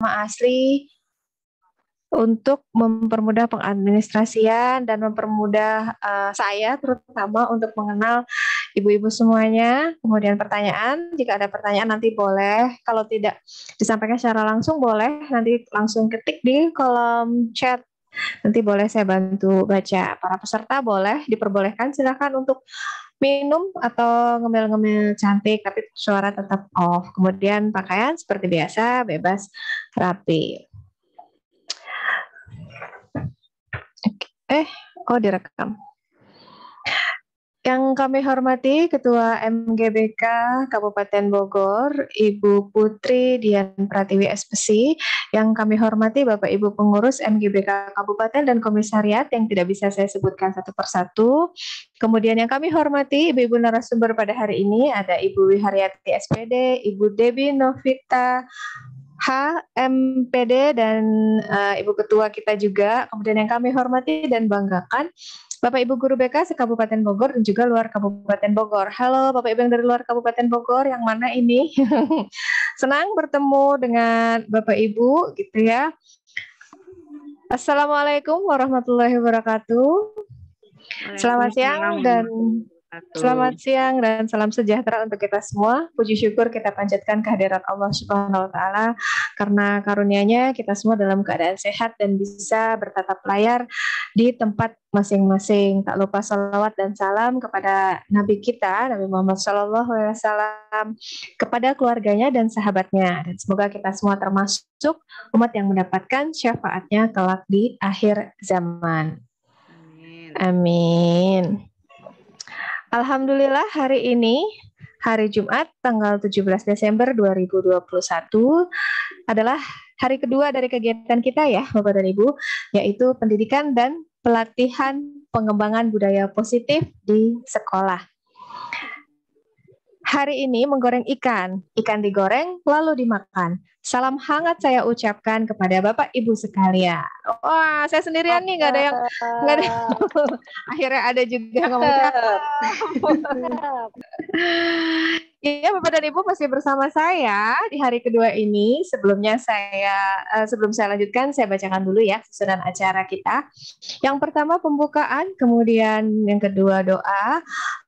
asli untuk mempermudah pengadministrasian dan mempermudah saya terutama untuk mengenal ibu-ibu semuanya. Kemudian pertanyaan, jika ada pertanyaan nanti boleh, kalau tidak disampaikan secara langsung boleh nanti langsung ketik di kolom chat. Nanti boleh saya bantu baca. Para peserta boleh diperbolehkan silakan untuk minum atau ngemil-ngemil cantik tapi suara tetap off. Kemudian pakaian seperti biasa, bebas, rapi. Direkam. Yang kami hormati Ketua MGBK Kabupaten Bogor, Ibu Putri Dian Pratiwi SPC. Yang kami hormati Bapak Ibu pengurus MGBK Kabupaten dan Komisariat yang tidak bisa saya sebutkan satu persatu. Kemudian yang kami hormati Ibu-Ibu narasumber pada hari ini ada Ibu Wiharyati SPD, Ibu Debbie Novita HMPD dan Ibu Ketua kita juga. Kemudian yang kami hormati dan banggakan Bapak Ibu Guru BK se-Kabupaten Bogor dan juga luar Kabupaten Bogor. Halo Bapak Ibu yang dari luar Kabupaten Bogor, yang mana ini? Senang bertemu dengan Bapak Ibu gitu ya. Assalamualaikum warahmatullahi wabarakatuh. Selamat siang dan salam sejahtera untuk kita semua. Puji syukur kita panjatkan kehadirat Allah Subhanahu wa taala karena karunia-Nya kita semua dalam keadaan sehat dan bisa bertatap layar di tempat masing-masing. Tak lupa salawat dan salam kepada Nabi kita, Nabi Muhammad SAW, kepada keluarganya dan sahabatnya. Dan semoga kita semua termasuk umat yang mendapatkan syafaatnya kelak di akhir zaman. Amin. Alhamdulillah hari ini, hari Jumat tanggal 17 Desember 2021 adalah hari kedua dari kegiatan kita ya Bapak dan Ibu, yaitu pendidikan dan pelatihan pengembangan budaya positif di sekolah. Hari ini menggoreng ikan digoreng lalu dimakan. Salam hangat saya ucapkan kepada Bapak Ibu sekalian. Wah, saya sendirian nih, nggak ada. Akhirnya ada juga ngomong Iya, Bapak dan Ibu masih bersama saya di hari kedua ini. Sebelum saya lanjutkan, saya bacakan dulu ya susunan acara kita. Yang pertama pembukaan, kemudian yang kedua doa,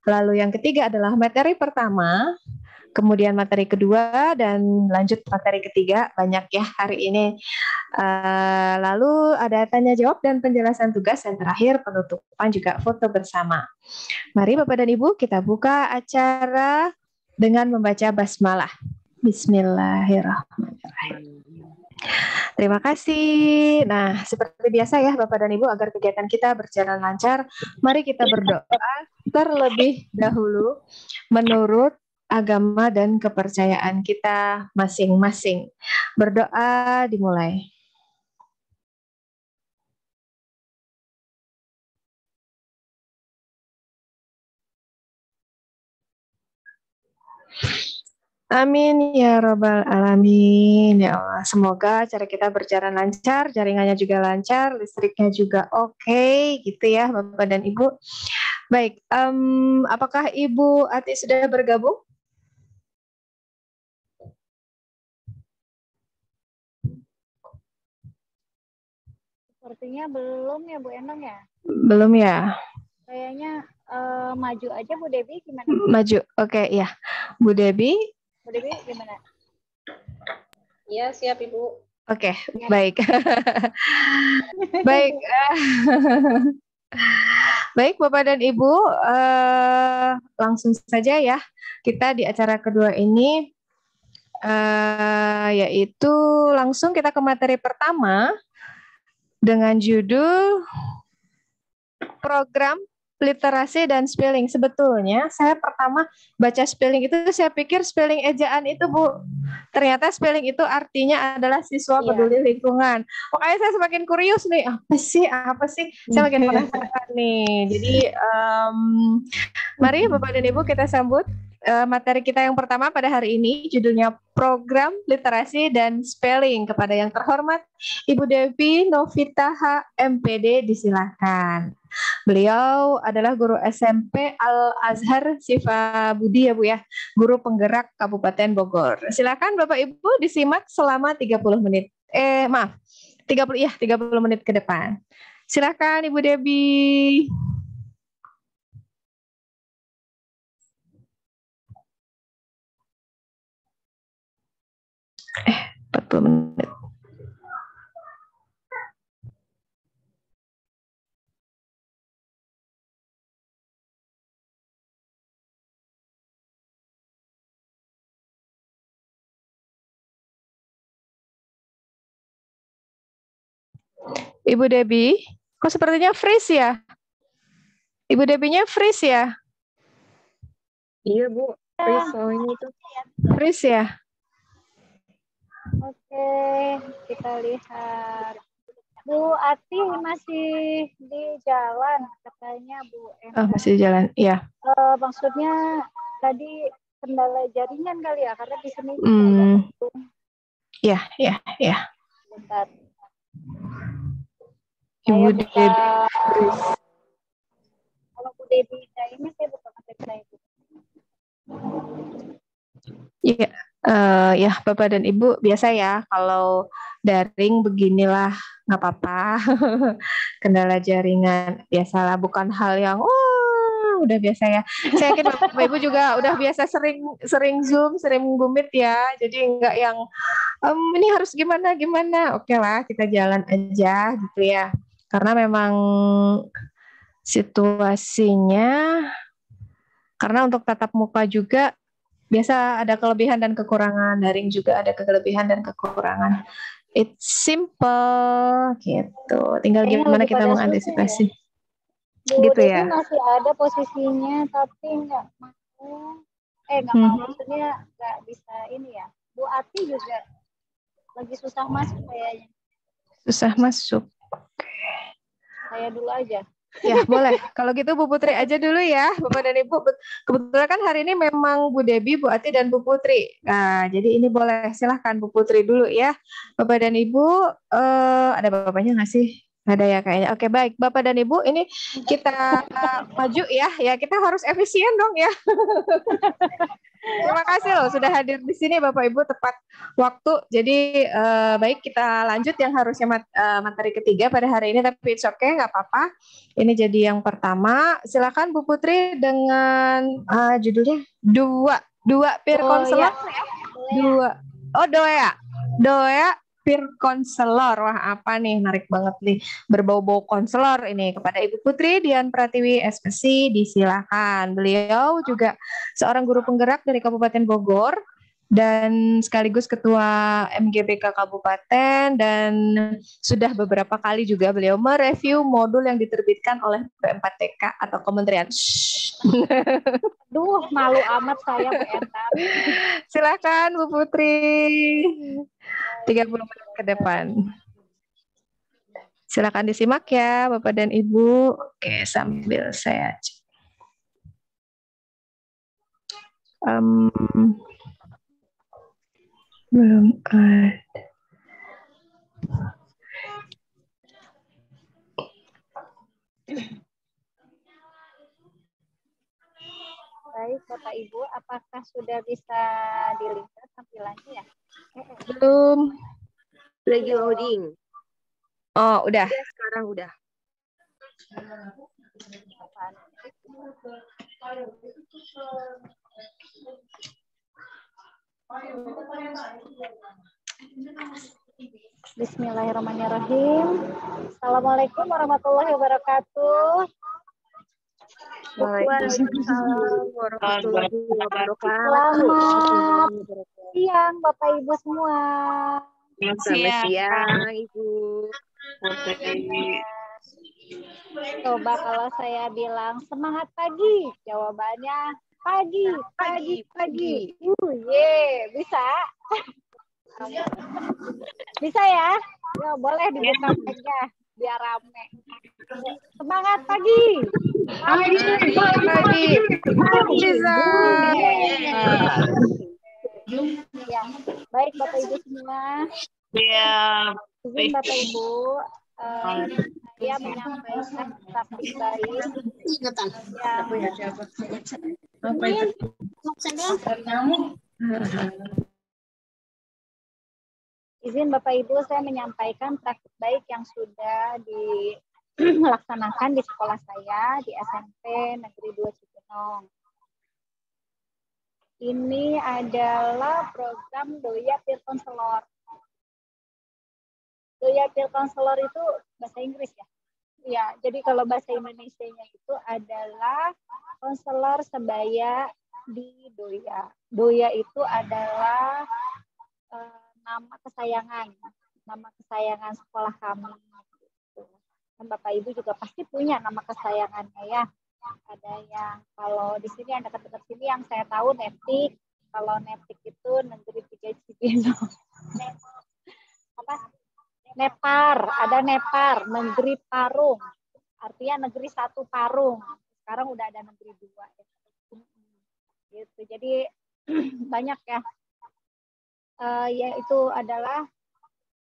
lalu yang ketiga adalah materi pertama, kemudian materi kedua, dan lanjut materi ketiga. Banyak ya hari ini. Lalu ada tanya jawab dan penjelasan tugas, dan terakhir penutupan juga foto bersama. Mari Bapak dan Ibu kita buka acara dengan membaca basmalah. Bismillahirrahmanirrahim. Terima kasih. Nah, seperti biasa ya Bapak dan Ibu, agar kegiatan kita berjalan lancar, mari kita berdoa terlebih dahulu menurut agama dan kepercayaan kita masing-masing. Berdoa dimulai. Amin ya Rabbal Alamin. Ya Allah, semoga cara kita berjalan lancar, jaringannya juga lancar, listriknya juga oke, gitu ya Bapak dan Ibu. Baik, apakah Ibu Ati sudah bergabung? Sepertinya belum ya Bu Enong ya? Belum ya? Kayaknya maju aja Bu Debbie, gimana? Maju, oke ya. Bu Debbie? Bu Debbie gimana? Iya, siap Ibu. Oke, baik. Baik. Baik Bapak dan Ibu, langsung saja ya. Kita di acara kedua ini, yaitu langsung kita ke materi pertama dengan judul program literasi dan spelling. Sebetulnya saya pertama baca spelling itu saya pikir spelling ejaan itu Bu. Ternyata spelling itu artinya adalah siswa peduli lingkungan. Makanya saya semakin kurius nih, apa sih? Saya makin penasaran nih. Jadi mari Bapak dan Ibu kita sambut materi kita yang pertama pada hari ini, judulnya program literasi dan spelling. Kepada yang terhormat Ibu Devi Novita HMPD, disilakan. Beliau adalah guru SMP Al-Azhar Sifa Budi ya Bu ya, guru penggerak Kabupaten Bogor. Silakan Bapak Ibu disimak selama 30 menit. Maaf, 30 menit ke depan. Silakan Ibu Debbie. 40 menit. Ibu Debbie, kok sepertinya freeze ya? Ibu Debbie-nya freeze ya? Iya, Bu. Freeze soalnya itu. Freeze ya? Oke, kita lihat. Bu Ati masih di jalan katanya Bu. Masih jalan, iya. Maksudnya tadi kendala jaringan kali ya, karena di sini Iya. bentar. Ibu Debbie. Kalau Bu Debbie ini saya buka kontak saya itu. Iya, ya Bapak dan Ibu biasa ya kalau daring beginilah nggak apa-apa. Kendala jaringan biasalah, bukan hal yang udah biasa ya. Saya yakin Bapak Ibu juga udah biasa sering Zoom, sering Meet ya. Jadi nggak yang ini harus gimana. Oke lah, kita jalan aja gitu ya. Karena memang situasinya, karena untuk tatap muka juga biasa ada kelebihan dan kekurangan, daring juga ada kelebihan dan kekurangan. It's simple gitu. Tinggal gimana kita mengantisipasi. Bu Gitu Debbie ya. masih ada posisinya tapi nggak mau. Nggak mau, maksudnya nggak bisa ini ya. Bu Ati juga lagi susah masuk kayaknya. Susah masuk. Saya dulu aja. Ya boleh, kalau gitu Bu Putri aja dulu ya, Bapak dan Ibu. Kebetulan kan hari ini memang Bu Debbie, Bu Ati, dan Bu Putri. Nah, jadi ini boleh, silahkan Bu Putri dulu ya. Bapak dan Ibu, ada bapaknya nggak sih? Ada ya kayaknya. Oke, baik. Bapak dan Ibu, ini kita maju ya kita harus efisien dong ya. Terima kasih loh sudah hadir di sini Bapak Ibu tepat waktu. Jadi baik, kita lanjut yang harusnya materi ketiga pada hari ini, tapi it's okay, nggak apa-apa. Ini jadi yang pertama. Silakan Bu Putri dengan judulnya dua peer counselor ya. Doa peer counselor. Wah, apa nih, menarik banget nih, berbau-bau konselor ini. Kepada Ibu Putri Dian Pratiwi SPC disilakan. Beliau juga seorang guru penggerak dari Kabupaten Bogor dan sekaligus ketua MGBK Kabupaten, dan sudah beberapa kali juga beliau mereview modul yang diterbitkan oleh P4TK atau Kementerian. Duh, malu amat saya pentar. Silakan Bu Putri. 30 menit ke depan. Silakan disimak ya Bapak dan Ibu. Oke, sambil saya cek. Belum ada. Baik, Bapak Ibu, apakah sudah bisa dilihat tampilannya ya? Belum. Lagi loading. Oh, udah. Sekarang udah. Bismillahirrahmanirrahim. Assalamualaikum warahmatullahi wabarakatuh. Waalaikumsalam warahmatullahi wabarakatuh. Selamat siang Bapak Ibu semua. Selamat siang Ibu. Coba kalau saya bilang semangat pagi, jawabannya pagi. Bisa? Bisa ya? Ya boleh dibuka mic-nya biar rame. Semangat pagi. Bisa. Ya, baik Bapak Ibu semua. Ya. Izin Bapak Ibu, saya menyampaikan praktik baik. Izin Bapak Ibu, saya menyampaikan praktik baik yang sudah dilaksanakan di sekolah saya di SMP Negeri 2 Cibinong. Ini adalah program Doya Peer Counselor. Doya Peer Counselor itu bahasa Inggris ya? Ya, jadi kalau bahasa Indonesianya itu adalah konselor sebaya di Doya. Doya itu adalah nama kesayangan sekolah kami. Dan Bapak Ibu juga pasti punya nama kesayangannya ya. Ada yang kalau di sini yang dekat-dekat sini yang saya tahu Netik. Kalau Netik itu Negeri 3 Cibinong. Apa? Nepar, ada Nepar, Negeri Parung. Artinya Negeri 1 Parung. Sekarang udah ada Negeri 2. Gitu. Jadi banyak ya. Yaitu adalah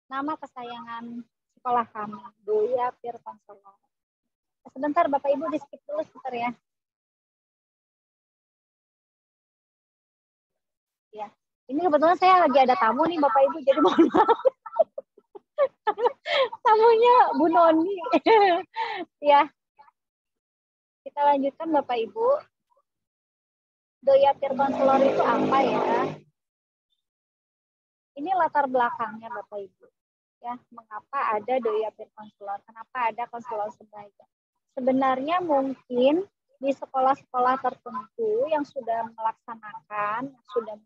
nama kesayangan sekolah kami, Doya Peer Counselor. Sebentar Bapak Ibu di skip dulu sebentar ya. Ya, ini kebetulan saya lagi ada tamu nih Bapak Ibu, jadi mohon maaf. Tamunya Bu Noni. Ya, kita lanjutkan Bapak Ibu. Doya Peer Counselor itu apa ya? Ini latar belakangnya Bapak Ibu. Ya, mengapa ada Doya Peer Counselor? Kenapa ada konselor sebaya? Sebenarnya mungkin di sekolah-sekolah tertentu yang sudah melaksanakan, sudah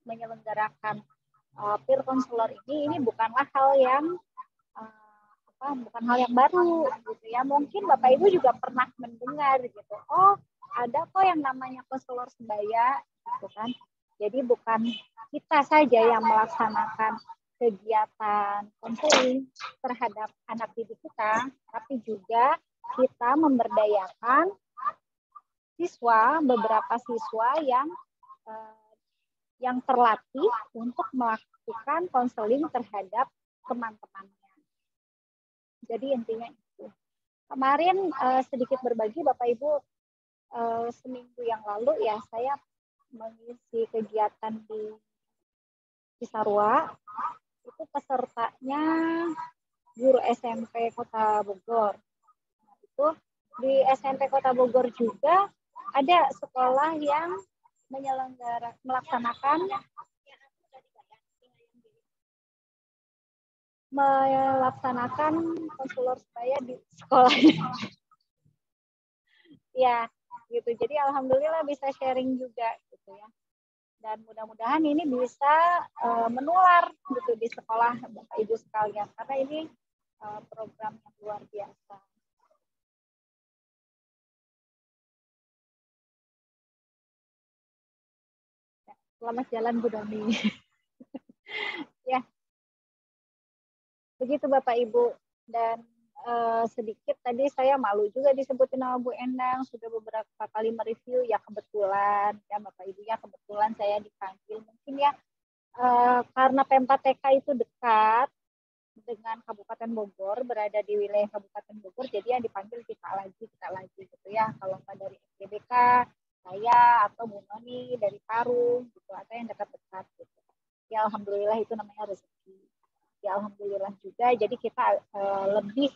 menyelenggarakan peer counselor ini bukanlah hal yang bukan hal yang baru gitu ya. Mungkin Bapak Ibu juga pernah mendengar gitu. Oh, ada kok yang namanya konselor sebaya gitu kan. Jadi bukan kita saja yang melaksanakan kegiatan konseling terhadap anak didik kita, tapi juga kita memberdayakan beberapa siswa yang terlatih untuk melakukan konseling terhadap teman-temannya. Jadi intinya itu. Kemarin sedikit berbagi Bapak Ibu, seminggu yang lalu ya saya mengisi kegiatan di Cisarua. Itu pesertanya guru SMP Kota Bogor. Nah, itu di SMP Kota Bogor juga ada sekolah yang melaksanakan konselor sebaya di sekolahnya. Ya, gitu. Jadi alhamdulillah bisa sharing juga gitu ya. Dan mudah-mudahan ini bisa menular gitu di sekolah Bapak Ibu sekalian karena ini program yang luar biasa. Selamat jalan Bu Doni. Ya, begitu Bapak Ibu. Dan sedikit tadi saya malu juga disebutin nama Bu Endang, sudah beberapa kali mereview ya kebetulan ya Bapak Ibu ya kebetulan saya dipanggil mungkin ya karena Pempat TK itu dekat dengan Kabupaten Bogor, berada di wilayah Kabupaten Bogor, jadi yang dipanggil kita lagi gitu ya. Kalau nggak dari SDBK, saya atau Bu Noni dari Parung gitu, atau yang dekat-dekat gitu. Ya alhamdulillah itu namanya rezeki. Ya alhamdulillah juga, jadi kita lebih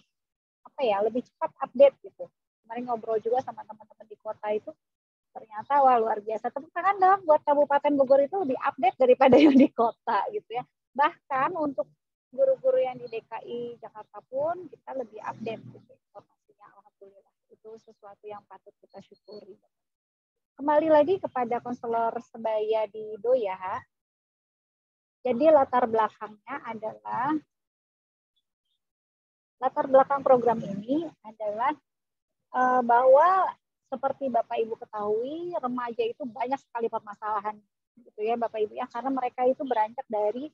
cepat update gitu. Kemarin ngobrol juga sama teman-teman di kota itu, ternyata wah luar biasa. Tepuk tangan dong buat Kabupaten Bogor itu lebih update daripada yang di kota gitu ya. Bahkan untuk guru-guru yang di DKI Jakarta pun kita lebih update gitu informasinya. Alhamdulillah itu sesuatu yang patut kita syukuri. Kembali lagi kepada konselor sebaya di Doya. Jadi latar belakang program ini adalah bahwa seperti Bapak Ibu ketahui, remaja itu banyak sekali permasalahan gitu ya Bapak Ibu ya, karena mereka itu beranjak dari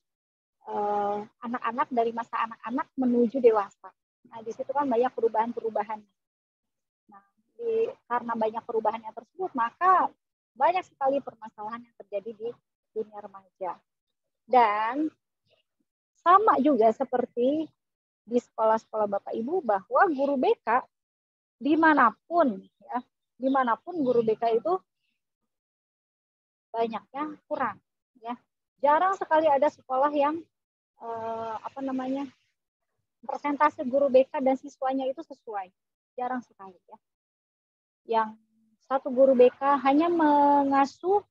anak-anak, dari masa anak-anak menuju dewasa. Nah, di situ kan banyak perubahan-perubahan. Nah, karena banyak perubahannya tersebut, maka banyak sekali permasalahan yang terjadi di dunia remaja. Dan sama juga seperti di sekolah-sekolah Bapak Ibu, bahwa guru BK dimanapun guru BK itu banyaknya kurang ya. Jarang sekali ada sekolah yang apa namanya, persentase guru BK dan siswanya itu sesuai. Jarang sekali ya. Yang satu guru BK hanya mengasuh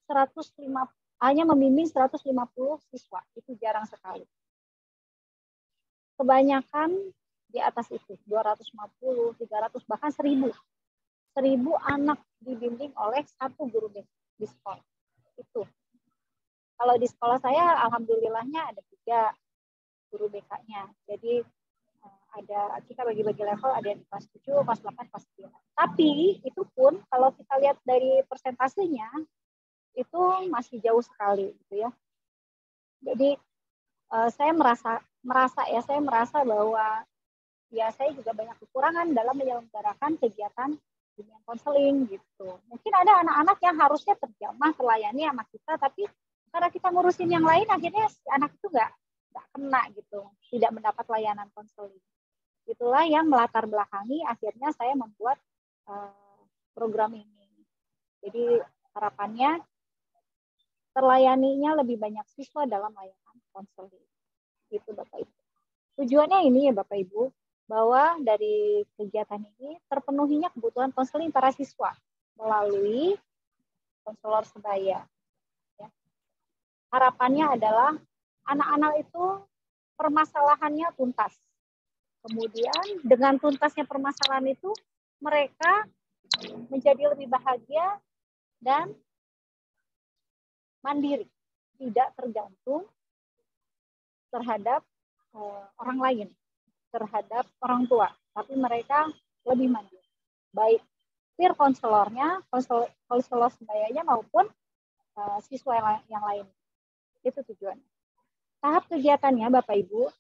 150, hanya membimbing 150 siswa. Itu jarang sekali. Kebanyakan di atas itu, 250, 300, bahkan 1000. 1000 anak dibimbing oleh satu guru BK di sekolah. Itu. Kalau di sekolah saya, alhamdulillahnya ada 3 guru BK-nya. Jadi ada, kita bagi-bagi level, ada yang di kelas 7, kelas 8, kelas 9. Tapi itu pun kalau kita lihat dari persentasenya, itu masih jauh sekali gitu ya. Jadi saya merasa bahwa ya saya juga banyak kekurangan dalam menyelenggarakan kegiatan bimbingan konseling gitu. Mungkin ada anak-anak yang harusnya terjamah terlayani sama kita, tapi karena kita ngurusin yang lain, akhirnya si anak itu nggak kena gitu, tidak mendapat layanan konseling. Itulah yang melatar belakangi akhirnya saya membuat program ini. Jadi harapannya terlayaninya lebih banyak siswa dalam layanan konseling. Gitu Bapak Ibu. Tujuannya ini ya Bapak Ibu, bahwa dari kegiatan ini terpenuhinya kebutuhan konseling para siswa melalui konselor sebaya. Ya. Harapannya adalah anak-anak itu permasalahannya tuntas. Kemudian dengan tuntasnya permasalahan itu, mereka menjadi lebih bahagia dan mandiri, tidak tergantung terhadap orang lain, terhadap orang tua, tapi mereka lebih mandiri. Baik peer konselornya, konselor sebayanya maupun siswa yang lain. Itu tujuannya. Tahap kegiatannya Bapak Ibu,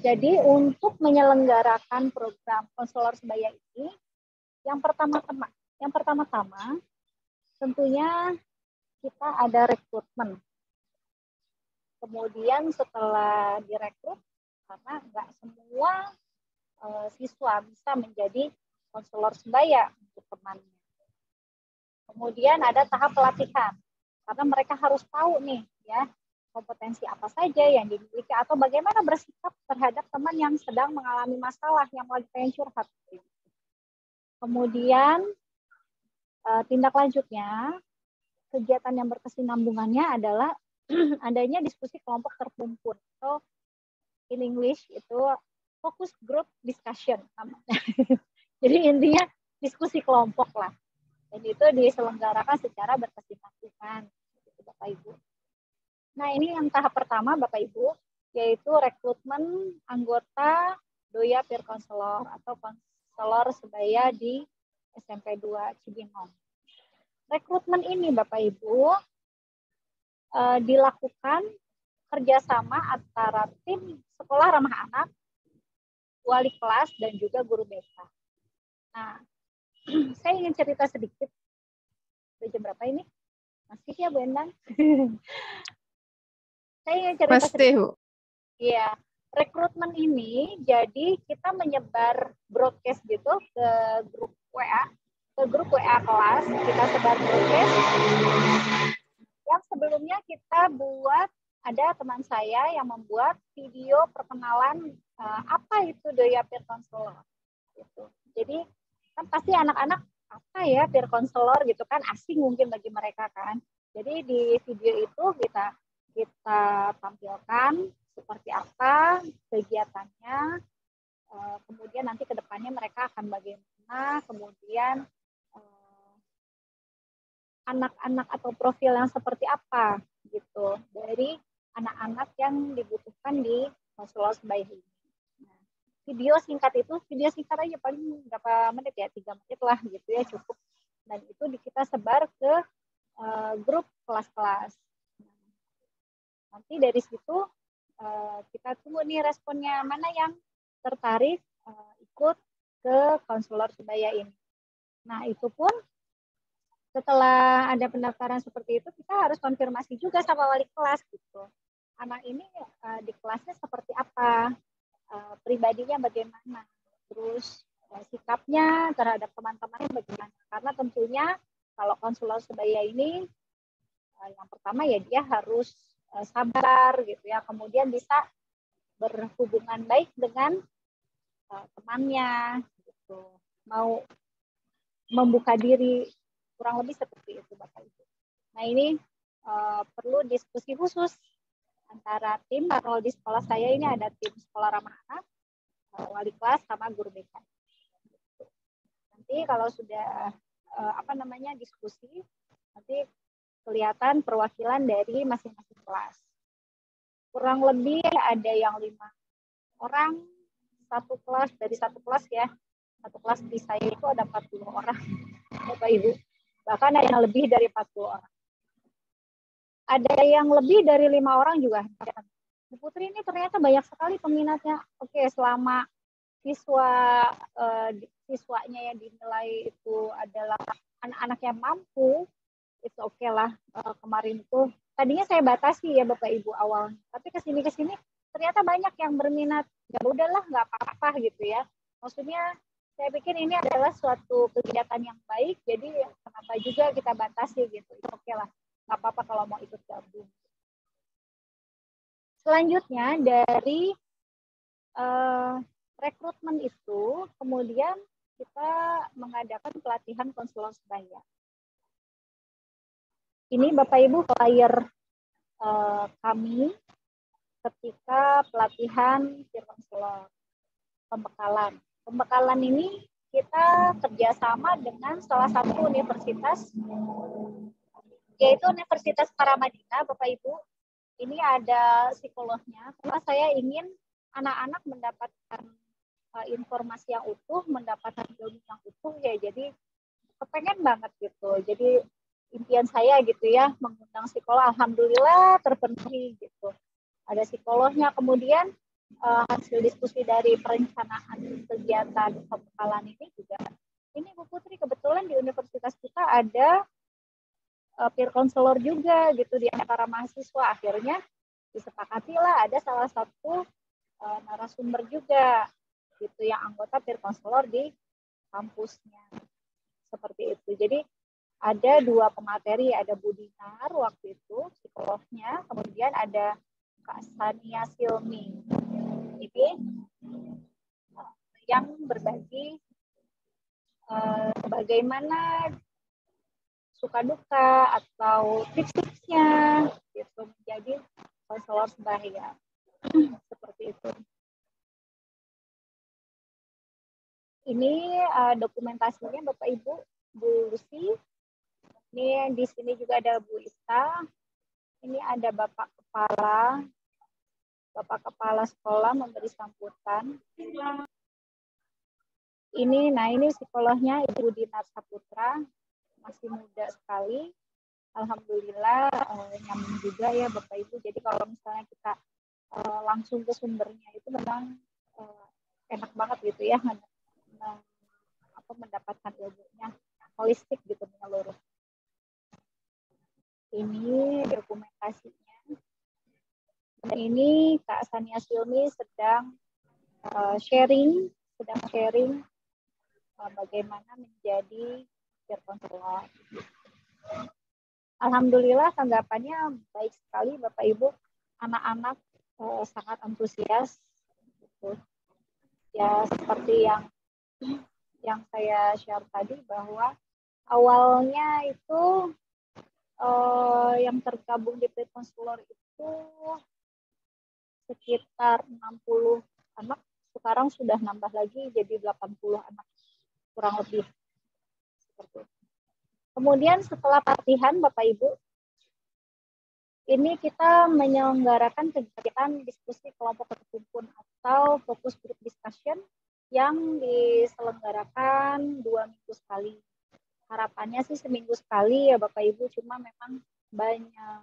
jadi untuk menyelenggarakan program konselor sebaya ini, yang pertama-tama tentunya kita ada rekrutmen. Kemudian setelah direkrut, karena nggak semua siswa bisa menjadi konselor sebaya untuk temannya. Kemudian ada tahap pelatihan, karena mereka harus tahu nih ya kompetensi apa saja yang dimiliki atau bagaimana bersikap terhadap teman yang sedang mengalami masalah, yang lagi pengen curhat. Kemudian tindak lanjutnya, kegiatan yang berkesinambungannya adalah adanya diskusi kelompok terkumpul atau in English itu focus group discussion namanya. Jadi intinya diskusi kelompok lah. Dan itu diselenggarakan secara berkesinambungan, gitu, Bapak Ibu. Nah ini yang tahap pertama Bapak Ibu, yaitu rekrutmen anggota Doya Peer Counselor atau konselor sebaya di SMP 2 Cibinong. Rekrutmen ini Bapak Ibu dilakukan kerjasama antara tim sekolah ramah anak, wali kelas, dan juga guru BK. Nah, saya ingin cerita sedikit. Udah jam berapa ini? Masih ya Bu Endang? Saya ingin cerita sedikit. Iya, rekrutmen ini jadi kita menyebar broadcast gitu ke grup WA, kelas, kita sebar broadcast. Yang sebelumnya kita buat, ada teman saya yang membuat video perkenalan apa itu Doya Peer Counselor. Gitu. Jadi kan pasti anak-anak apa ya peer counselor gitu kan, asing mungkin bagi mereka kan. Jadi di video itu kita tampilkan seperti apa kegiatannya, kemudian nanti ke depannya mereka akan bagaimana, kemudian anak-anak atau profil yang seperti apa gitu dari anak-anak yang dibutuhkan di konselor sebaya ini. Nah, video singkat aja paling berapa menit ya, 3 menit lah gitu ya cukup. Dan itu kita sebar ke grup kelas-kelas. Nanti dari situ kita tunggu nih responnya, mana yang tertarik ikut ke konselor sebaya ini. Nah itu pun setelah ada pendaftaran seperti itu, kita harus konfirmasi juga sama wali kelas gitu. Anak ini di kelasnya seperti apa, pribadinya bagaimana, terus sikapnya terhadap teman-temannya bagaimana. Karena tentunya kalau konselor sebaya ini yang pertama ya dia harus sabar gitu ya, kemudian bisa berhubungan baik dengan temannya gitu, mau membuka diri, kurang lebih seperti itu Bapak Ibu. Nah ini perlu diskusi khusus antara tim. Kalau di sekolah saya ini ada tim sekolah ramah anak, wali kelas sama guru BK. Nanti kalau sudah diskusi, nanti kelihatan perwakilan dari masing-masing kelas. Kurang lebih ada yang 5 orang satu kelas, dari satu kelas ya. Satu kelas di saya itu ada 40 orang, Bapak Ibu. Bahkan ada yang lebih dari 40 orang. Ada yang lebih dari 5 orang juga. Bu Putri ini ternyata banyak sekali peminatnya. Oke, selama siswanya yang dinilai itu adalah anak-anak yang mampu, itu oke lah. Kemarin itu tadinya saya batasi ya Bapak Ibu awalnya, tapi kesini ternyata banyak yang berminat. Ya udahlah, nggak apa-apa gitu ya. Maksudnya saya pikir ini adalah suatu kegiatan yang baik, jadi kenapa juga kita batasi gitu. Itu oke lah, nggak apa-apa kalau mau ikut gabung. Selanjutnya dari rekrutmen itu, kemudian kita mengadakan pelatihan konselor sebaya. Ini Bapak Ibu flyer kami ketika pelatihan peer konselor, pembekalan. Pembekalan ini kita kerjasama dengan salah satu universitas, yaitu Universitas Paramadina, Bapak Ibu. Ini ada psikolognya, karena saya ingin anak-anak mendapatkan informasi yang utuh, mendapatkan ilmu yang utuh ya, jadi kepengen banget gitu. Jadi impian saya gitu ya, mengundang psikolog, alhamdulillah terpenuhi gitu. Ada psikolognya, kemudian hasil diskusi dari perencanaan kegiatan pembekalan ini juga. Ini Bu Putri, kebetulan di universitas kita ada peer counselor juga gitu di antara mahasiswa. Akhirnya disepakatilah ada salah satu narasumber juga gitu yang anggota peer counselor di kampusnya. Seperti itu. Jadi ada 2 pemateri, ada Bu Dinar waktu itu psikolognya, kemudian ada Kak Sania Silmi. Ini yang berbagi bagaimana suka duka atau tips-tipsnya gitu menjadi konselor sebaya. Seperti itu. Ini dokumentasinya Bapak Ibu, Bu Lucy. Ini di sini juga ada Bu Ista. Ini ada Bapak Kepala Sekolah memberi sambutan. Ini psikolognya Ibu Dinar Saputra, masih muda sekali. Alhamdulillah nyaman juga ya Bapak Ibu. Jadi kalau misalnya kita langsung ke sumbernya itu memang enak banget gitu ya, mendapatkan ilmunya holistik gitu, menyeluruh. Ini dokumentasinya. Dan ini Kak Sania Silmi sedang sharing bagaimana menjadi peer counselor. Alhamdulillah tanggapannya baik sekali Bapak Ibu. Anak-anak sangat antusias. Gitu. Ya seperti yang saya share tadi, bahwa awalnya itu yang tergabung di peer counselor itu sekitar 60 anak, sekarang sudah nambah lagi jadi 80 anak kurang lebih. Seperti itu. Kemudian setelah pelatihan Bapak Ibu, ini kita menyelenggarakan kegiatan diskusi kelompok terkumpul atau fokus group discussion yang diselenggarakan 2 minggu sekali. Harapannya sih seminggu sekali ya Bapak Ibu, cuma memang banyak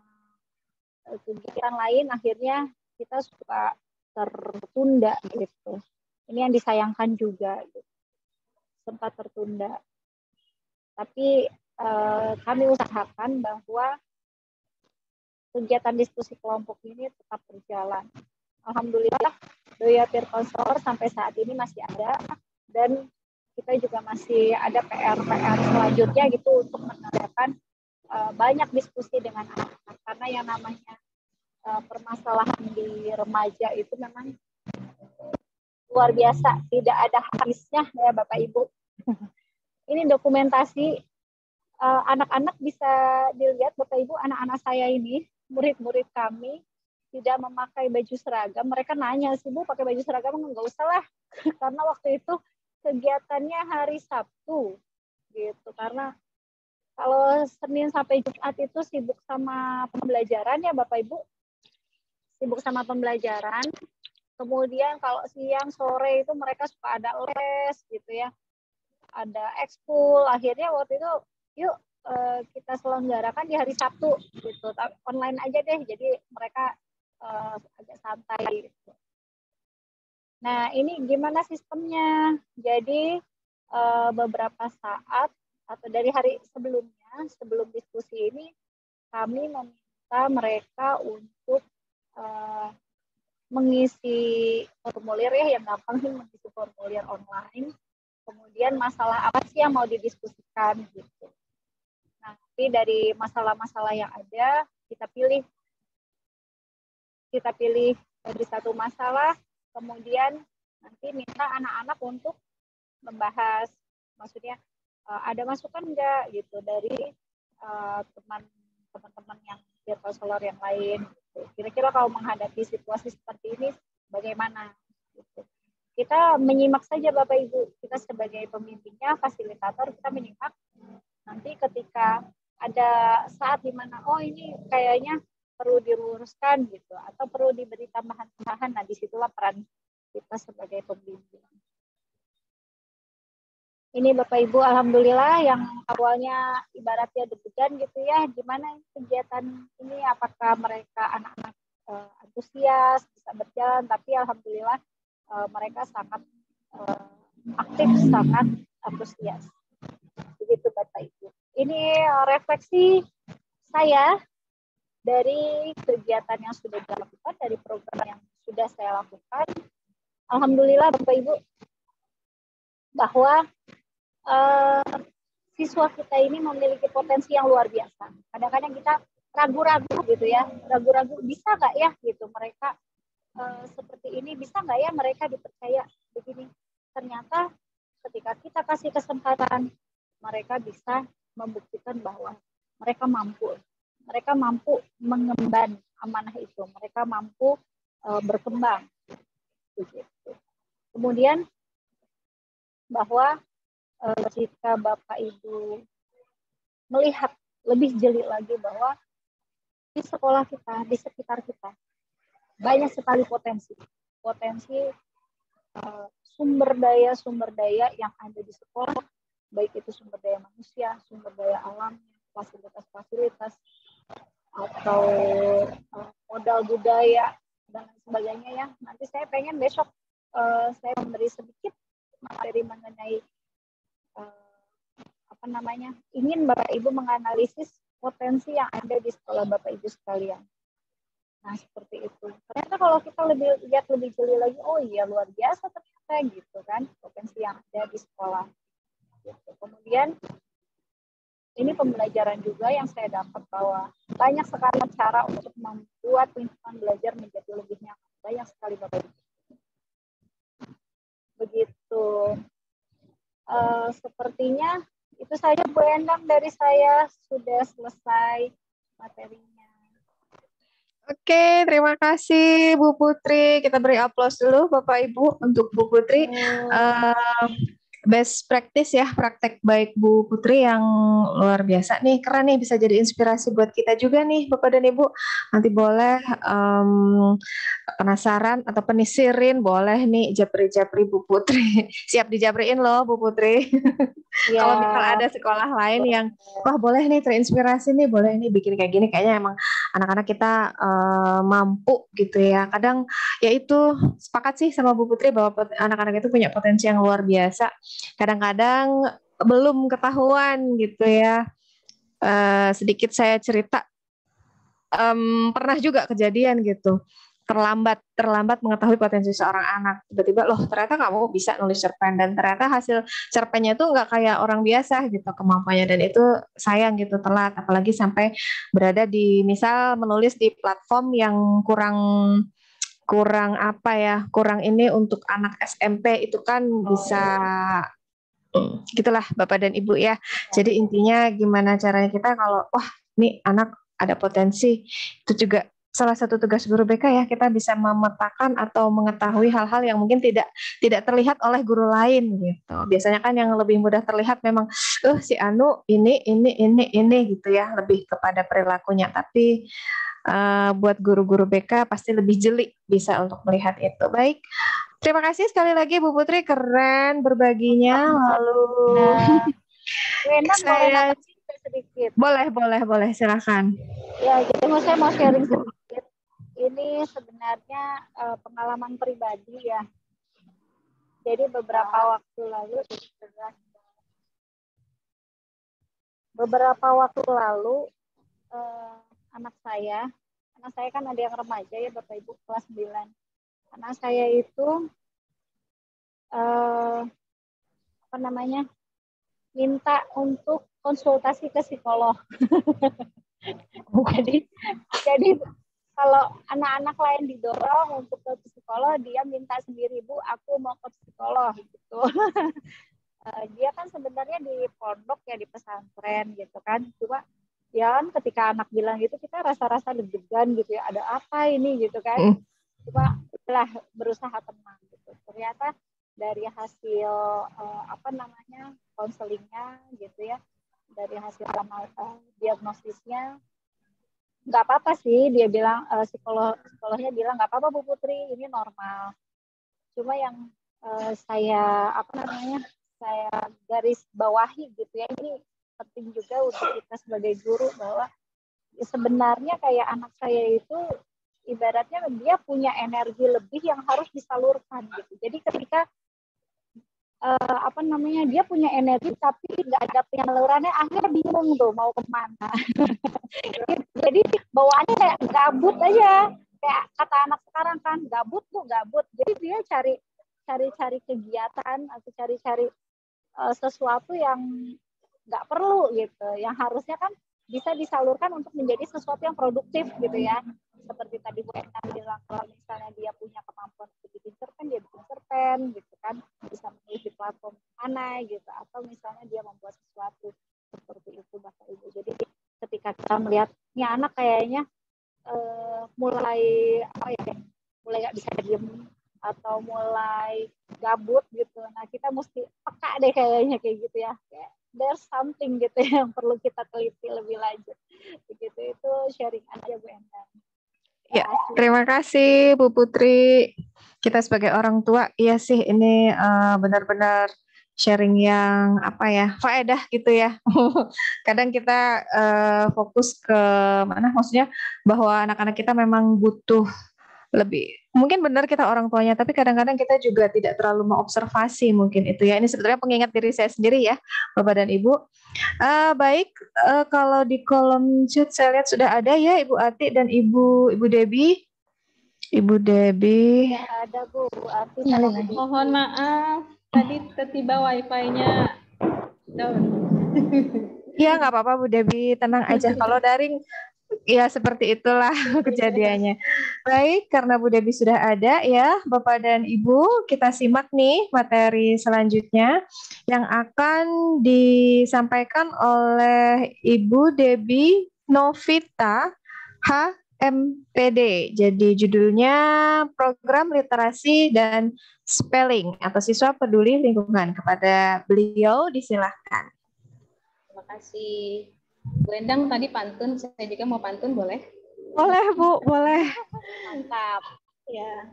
kegiatan lain akhirnya kita suka tertunda gitu. Ini yang disayangkan juga gitu. Sempat tertunda. Tapi kami usahakan bahwa kegiatan diskusi kelompok ini tetap berjalan. Alhamdulillah Doya Peer Counselor sampai saat ini masih ada, dan kita juga masih ada PR selanjutnya gitu untuk mengadakan banyak diskusi dengan anak-anak, karena yang namanya permasalahan di remaja itu memang luar biasa, tidak ada habisnya ya Bapak Ibu. Ini dokumentasi anak-anak bisa dilihat Bapak Ibu, anak-anak saya ini, murid-murid kami tidak memakai baju seragam. Mereka nanya sih, Bu pakai baju seragam? Enggak usah lah, karena waktu itu kegiatannya hari Sabtu gitu. Karena kalau Senin sampai Jumat itu sibuk sama pembelajaran ya Bapak Ibu, sibuk sama pembelajaran. Kemudian kalau siang sore itu mereka suka ada les gitu ya, ada ekskul. Akhirnya waktu itu yuk kita selenggarakan di hari Sabtu gitu, online aja deh. Jadi mereka agak santai gitu. Nah ini gimana sistemnya? Jadi beberapa saat atau dari hari sebelumnya, sebelum diskusi ini, kami meminta mereka untuk mengisi formulir ya, yang gampang sih mengisi formulir online. Kemudian masalah apa sih yang mau didiskusikan gitu. Nanti dari masalah-masalah yang ada kita pilih dari satu masalah, kemudian nanti minta anak-anak untuk membahas, maksudnya ada masukan enggak gitu dari teman-teman yang peer counselor yang lain. Kira-kira kalau menghadapi situasi seperti ini bagaimana? Gitu. Kita menyimak saja Bapak Ibu, kita sebagai pemimpinnya, fasilitator, kita menyimak. Nanti ketika ada saat di mana oh ini kayaknya perlu diluruskan gitu, atau perlu diberi tambahan-tambahan, nah disitulah peran kita sebagai pembimbing. Ini Bapak Ibu, alhamdulillah yang awalnya ibaratnya deg-degan gitu ya, gimana kegiatan ini, apakah mereka anak-anak antusias bisa berjalan, tapi alhamdulillah mereka sangat aktif, sangat antusias. Begitu Bapak Ibu. Ini refleksi saya dari kegiatan yang sudah dilakukan, dari program yang sudah saya lakukan. Alhamdulillah Bapak Ibu, bahwa siswa kita ini memiliki potensi yang luar biasa. Kadang-kadang kita ragu-ragu gitu ya, ragu-ragu bisa nggak ya gitu mereka seperti ini, bisa nggak ya mereka dipercaya begini. Ternyata ketika kita kasih kesempatan, mereka bisa membuktikan bahwa mereka mampu mengemban amanah itu, mereka mampu berkembang. Begitu. Kemudian bahwa jika Bapak Ibu melihat lebih jeli lagi bahwa di sekolah kita, di sekitar kita, banyak sekali potensi sumber daya yang ada di sekolah, baik itu sumber daya manusia, sumber daya alam, fasilitas-fasilitas, atau modal budaya, dan sebagainya ya. Nanti saya pengen besok saya memberi sedikit materi mengenai ingin Bapak Ibu menganalisis potensi yang ada di sekolah Bapak Ibu sekalian. Nah seperti itu. Ternyata kalau kita lihat lebih jeli lagi, oh iya luar biasa ternyata gitu kan potensi yang ada di sekolah. Gitu. Kemudian ini pembelajaran juga yang saya dapat bahwa banyak sekali cara untuk membuat lingkungan belajar menjadi lebih nyaman. Banyak sekali Bapak Ibu. Begitu. Sepertinya itu saja Bu Endang dari saya, sudah selesai materinya. Oke, terima kasih Bu Putri. Kita beri aplaus dulu Bapak Ibu untuk Bu Putri. Best practice ya, praktek baik Bu Putri yang luar biasa nih, keren nih, bisa jadi inspirasi buat kita juga nih Bapak dan Ibu. Nanti boleh penasaran atau penisirin, boleh nih japri-japri Bu Putri. Siap dijapriin loh Bu Putri. Ya. Kalau misal ada sekolah lain yang wah boleh nih terinspirasi nih, boleh nih bikin kayak gini, kayaknya emang anak-anak kita mampu gitu ya. Kadang ya itu sepakat sih sama Bu Putri bahwa anak-anak itu punya potensi yang luar biasa. Kadang-kadang belum ketahuan gitu ya. Sedikit saya cerita, pernah juga kejadian gitu. terlambat mengetahui potensi seorang anak. Tiba-tiba loh ternyata kamu bisa nulis cerpen dan ternyata hasil cerpennya tuh nggak kayak orang biasa gitu kemampuannya, dan itu sayang gitu telat, apalagi sampai berada di misal menulis di platform yang kurang kurang apa ya, kurang ini untuk anak SMP itu kan bisa gitulah Bapak dan Ibu ya. Jadi intinya gimana caranya kita kalau wah nih anak ada potensi, itu juga salah satu tugas guru BK ya, kita bisa memetakan atau mengetahui hal-hal yang mungkin tidak terlihat oleh guru lain gitu. Biasanya kan yang lebih mudah terlihat memang si Anu ini gitu ya, lebih kepada perilakunya, tapi buat guru-guru BK pasti lebih jeli bisa untuk melihat itu. Baik, terima kasih sekali lagi Bu Putri, keren berbaginya. Lalu Bu Endang boleh saya nambah sedikit. boleh silakan. Ya, jadi saya mau sharing sedikit. Ini sebenarnya pengalaman pribadi ya. Jadi beberapa waktu lalu anak saya kan ada yang remaja ya Bapak Ibu, kelas 9. Anak saya itu minta untuk konsultasi ke psikolog. jadi kalau anak-anak lain didorong untuk ke psikolog, dia minta sendiri, Bu, aku mau ke psikolog gitu. Dia kan sebenarnya di pondok ya, di pesantren gitu kan. Cuma ya kan ketika anak bilang gitu kita rasa-rasa deg-degan gitu ya, ada apa ini gitu kan. Cuma lah berusaha tenang gitu. Ternyata dari hasil konselingnya gitu ya, dari hasil diagnosisnya nggak apa-apa sih, dia bilang psikolognya bilang nggak apa-apa Bu Putri, ini normal. Cuma yang saya garis bawahi gitu ya, ini penting juga untuk kita sebagai guru, bahwa sebenarnya kayak anak saya itu ibaratnya dia punya energi lebih yang harus disalurkan gitu. Jadi ketika dia punya energi tapi nggak ada penyalurannya, akhirnya bingung tuh mau kemana. Jadi bawaannya kayak gabut aja, kayak kata anak sekarang kan, gabut. Jadi dia cari kegiatan atau cari sesuatu yang nggak perlu gitu, yang harusnya kan bisa disalurkan untuk menjadi sesuatu yang produktif gitu ya. Seperti tadi Bu Endang bilang, kalau misalnya dia punya kemampuan untuk bikin cerpen, dia bikin cerpen gitu kan, bisa menulis di platform mana gitu, atau misalnya dia membuat sesuatu seperti itu Bapak Ibu. Jadi ketika kita melihat ini anak kayaknya mulai nggak bisa diem atau mulai gabut gitu, nah kita mesti peka deh kayaknya kayak gitu ya, there's something gitu yang perlu kita teliti lebih lanjut begitu. Itu sharing aja Bu Endang. Ya, terima kasih Bu Putri. Kita sebagai orang tua, iya sih ini benar-benar sharing yang faedah gitu ya. Kadang kita fokus ke mana, maksudnya bahwa anak-anak kita memang butuh lebih, mungkin benar kita orang tuanya, tapi kadang-kadang kita juga tidak terlalu mengobservasi mungkin itu ya. Ini sebenarnya pengingat diri saya sendiri ya, Bapak dan Ibu. Baik, kalau di kolom chat saya lihat sudah ada ya Ibu Ati dan Ibu Debbie. Ibu Debbie. Ya, ada Bu Ati. Mohon maaf, tadi tiba wifi-nya down. Iya, nggak apa-apa Bu Debbie, tenang aja. Kalau daring ya seperti itulah kejadiannya. Baik, karena Bu Debbie sudah ada ya, Bapak dan Ibu, kita simak nih materi selanjutnya yang akan disampaikan oleh Ibu Debbie Novita HMPD. Jadi judulnya Program Literasi dan Spelling atau Siswa Peduli Lingkungan. Kepada beliau disilahkan. Terima kasih. Bu Endang tadi pantun, saya juga mau pantun, boleh? Boleh Bu, boleh. Mantap. Ya.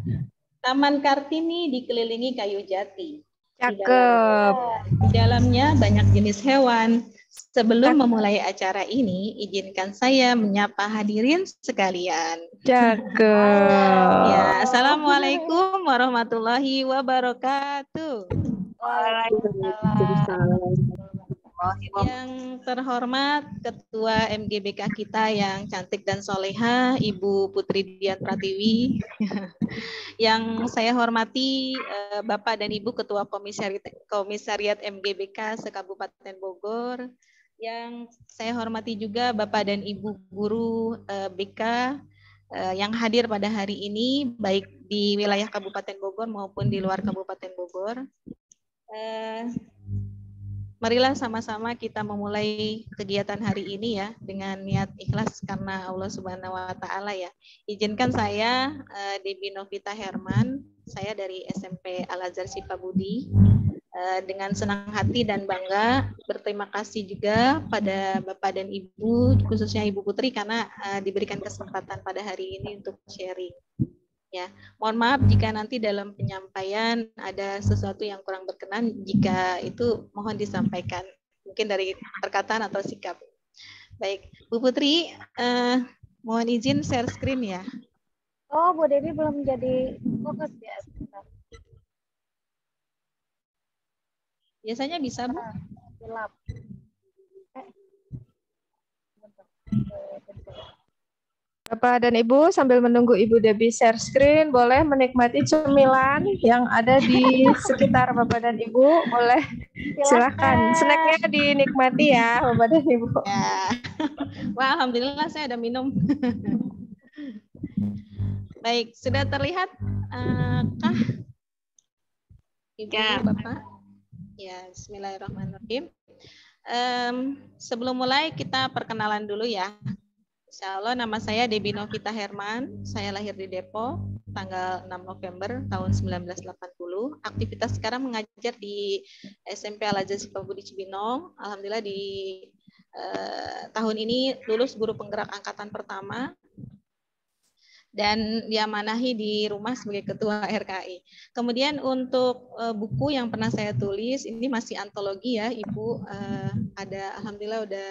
Taman Kartini dikelilingi kayu jati. Cakep. Di dalamnya banyak jenis hewan. Sebelum memulai acara ini, izinkan saya menyapa hadirin sekalian. Cakep. Ya, Assalamualaikum warahmatullahi wabarakatuh. Waalaikumsalam. Yang terhormat Ketua MGBK kita yang cantik dan soleha, Ibu Putri Dian Pratiwi. Yang saya hormati Bapak dan Ibu Ketua Komisariat MGBK se-Kabupaten Bogor. Yang saya hormati juga Bapak dan Ibu Guru BK yang hadir pada hari ini, baik di wilayah Kabupaten Bogor maupun di luar Kabupaten Bogor. Marilah sama-sama kita memulai kegiatan hari ini ya dengan niat ikhlas karena Allah Subhanahu wa taala ya. Izinkan saya Debbie Novita Herman, saya dari SMP Al-Azhar Sipabudi, dengan senang hati dan bangga berterima kasih juga pada Bapak dan Ibu, khususnya Ibu Putri karena diberikan kesempatan pada hari ini untuk sharing. Ya, mohon maaf jika nanti dalam penyampaian ada sesuatu yang kurang berkenan, jika itu mohon disampaikan mungkin dari perkataan atau sikap. Baik, Bu Putri, mohon izin share screen ya. Oh, Bu Dewi belum jadi fokus ya. Sebentar. Biasanya bisa, Bu? Gelap. Bapak dan Ibu, sambil menunggu Ibu Debbie share screen, boleh menikmati cemilan yang ada di sekitar Bapak dan Ibu. Boleh, silakan. Snacknya dinikmati ya, Bapak dan Ibu. Ya. Wah, alhamdulillah saya ada minum. Baik, sudah terlihat kah Ibu, ya. Bapak? Ya, bismillahirrahmanirrahim. Sebelum mulai kita perkenalan dulu ya. Insya Allah nama saya Debbie Novita Herman, saya lahir di Depok tanggal 6 November tahun 1980. Aktivitas sekarang mengajar di SMP Al-Azhar Sipabudi Cibinong. Alhamdulillah di tahun ini lulus guru penggerak angkatan pertama dan diamanahi di rumah sebagai ketua RKI. Kemudian untuk buku yang pernah saya tulis, ini masih antologi ya Ibu, ada alhamdulillah udah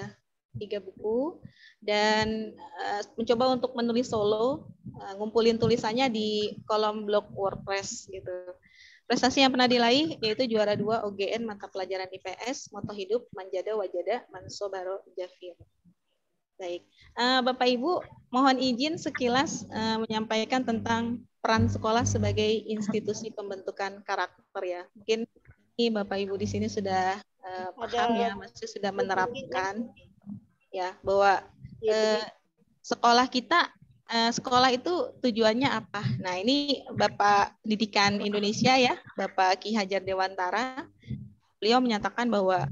3 buku dan mencoba untuk menulis solo, ngumpulin tulisannya di kolom blog WordPress gitu. Prestasi yang pernah diraih yaitu juara 2 OGN mata pelajaran IPS, moto hidup manjada wajada mansobaro jafir. Baik, Bapak Ibu mohon izin sekilas menyampaikan tentang peran sekolah sebagai institusi pembentukan karakter ya. Mungkin ini Bapak Ibu di sini sudah paham ya, maksudnya sudah menerapkan ya bahwa sekolah kita sekolah itu tujuannya apa? Nah ini Bapak Didikan Indonesia ya, Bapak Ki Hajar Dewantara, beliau menyatakan bahwa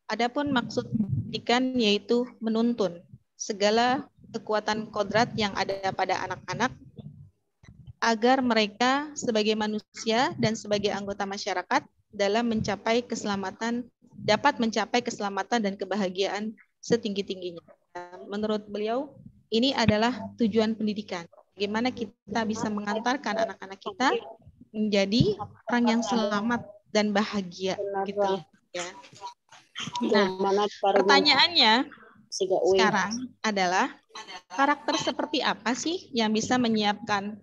adapun maksud pendidikan yaitu menuntun segala kekuatan kodrat yang ada pada anak-anak agar mereka sebagai manusia dan sebagai anggota masyarakat dalam mencapai keselamatan, dapat mencapai keselamatan dan kebahagiaan setinggi-tingginya. Menurut beliau, ini adalah tujuan pendidikan. Bagaimana kita bisa mengantarkan anak-anak kita menjadi orang yang selamat dan bahagia, gitu ya. Nah, pertanyaannya sekarang adalah karakter seperti apa sih yang bisa menyiapkan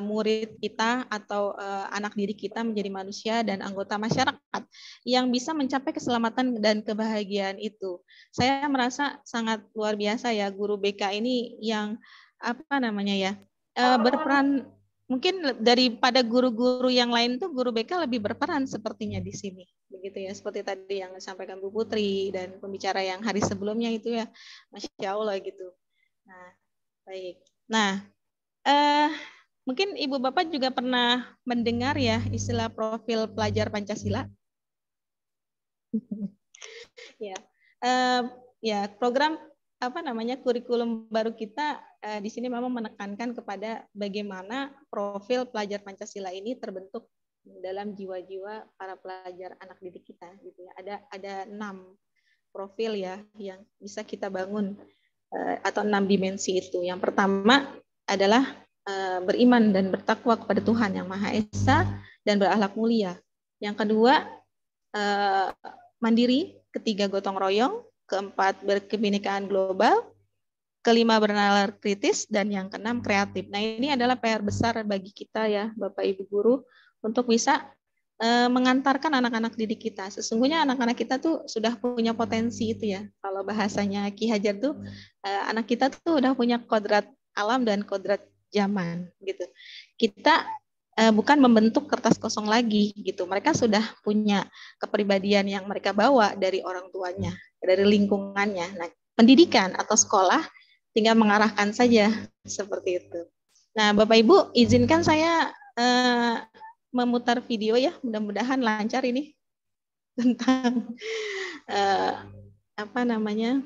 murid kita atau anak didik kita menjadi manusia dan anggota masyarakat yang bisa mencapai keselamatan dan kebahagiaan itu. Saya merasa sangat luar biasa ya guru BK ini yang apa namanya ya berperan, mungkin daripada guru-guru yang lain tuh guru BK lebih berperan sepertinya di sini. Begitu ya, seperti tadi yang disampaikan Bu Putri dan pembicara yang hari sebelumnya itu ya, Masya Allah gitu. Nah, baik. Nah, mungkin Ibu Bapak juga pernah mendengar ya istilah profil pelajar Pancasila. Ya, ya program apa namanya kurikulum baru kita di sini memang menekankan kepada bagaimana profil pelajar Pancasila ini terbentuk dalam jiwa-jiwa para pelajar anak didik kita gitu ya. Ada 6 profil ya yang bisa kita bangun atau 6 dimensi itu. Yang pertama adalah beriman dan bertakwa kepada Tuhan Yang Maha Esa dan berakhlak mulia. Yang kedua mandiri, ketiga gotong royong, keempat berkebinekaan global, kelima bernalar kritis, dan yang keenam kreatif. Nah ini adalah PR besar bagi kita ya Bapak Ibu guru untuk bisa mengantarkan anak-anak didik kita. Sesungguhnya anak-anak kita tuh sudah punya potensi itu ya. Kalau bahasanya Ki Hajar tuh anak kita tuh udah punya kodrat alam dan kodrat zaman gitu. Kita bukan membentuk kertas kosong lagi gitu. Mereka sudah punya kepribadian yang mereka bawa dari orang tuanya, dari lingkungannya. Nah, pendidikan atau sekolah tinggal mengarahkan saja seperti itu. Nah, Bapak Ibu, izinkan saya memutar video ya, mudah-mudahan lancar ini tentang apa namanya.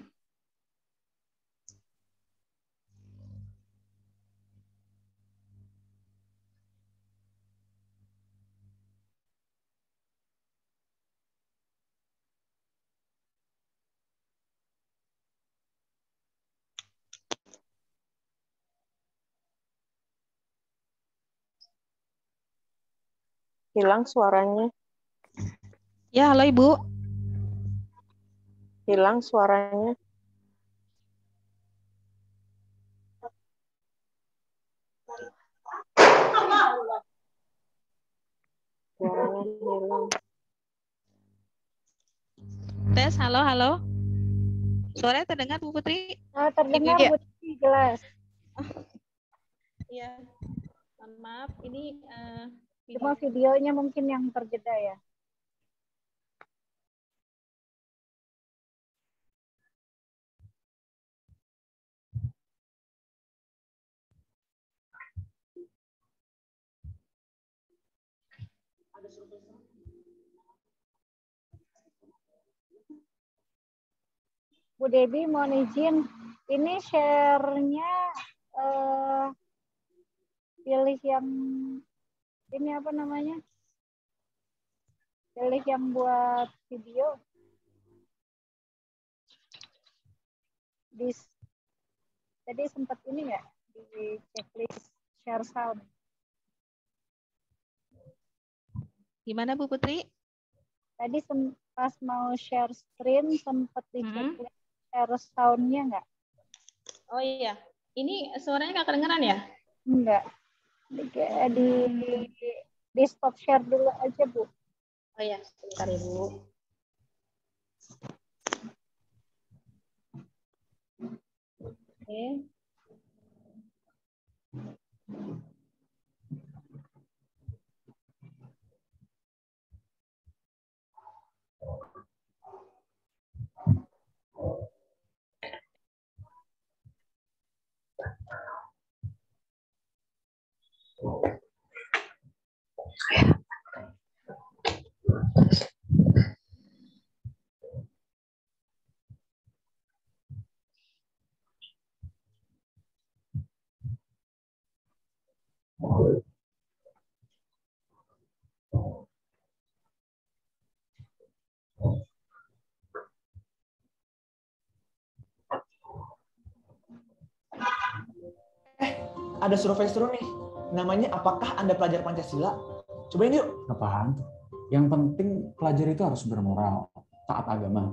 Hilang suaranya. Ya, halo Ibu. Hilang suaranya. Suaranya hilang. Tes, halo, halo. Suaranya terdengar Bu Putri? Terdengar Iya. Bu Titi, jelas. Iya. Mohon maaf, ini Cuma videonya mungkin yang terjeda ya. Bu Debi mohon izin, ini share-nya pilih yang ini apa namanya? Pilih yang buat video. Tadi sempat ini nggak di checklist share sound? gimana Bu Putri? Tadi pas mau share screen sempat di checklist share sound-nya nggak? Oh iya, ini suaranya nggak kedengeran ya? Enggak. Di stop share dulu aja, Bu. Oh iya, sebentar Ibu. Oke. Ada survei seru nih. Namanya apakah Anda pelajar Pancasila? Cobain yuk. Apaan tuh? Yang penting pelajar itu harus bermoral, taat agama,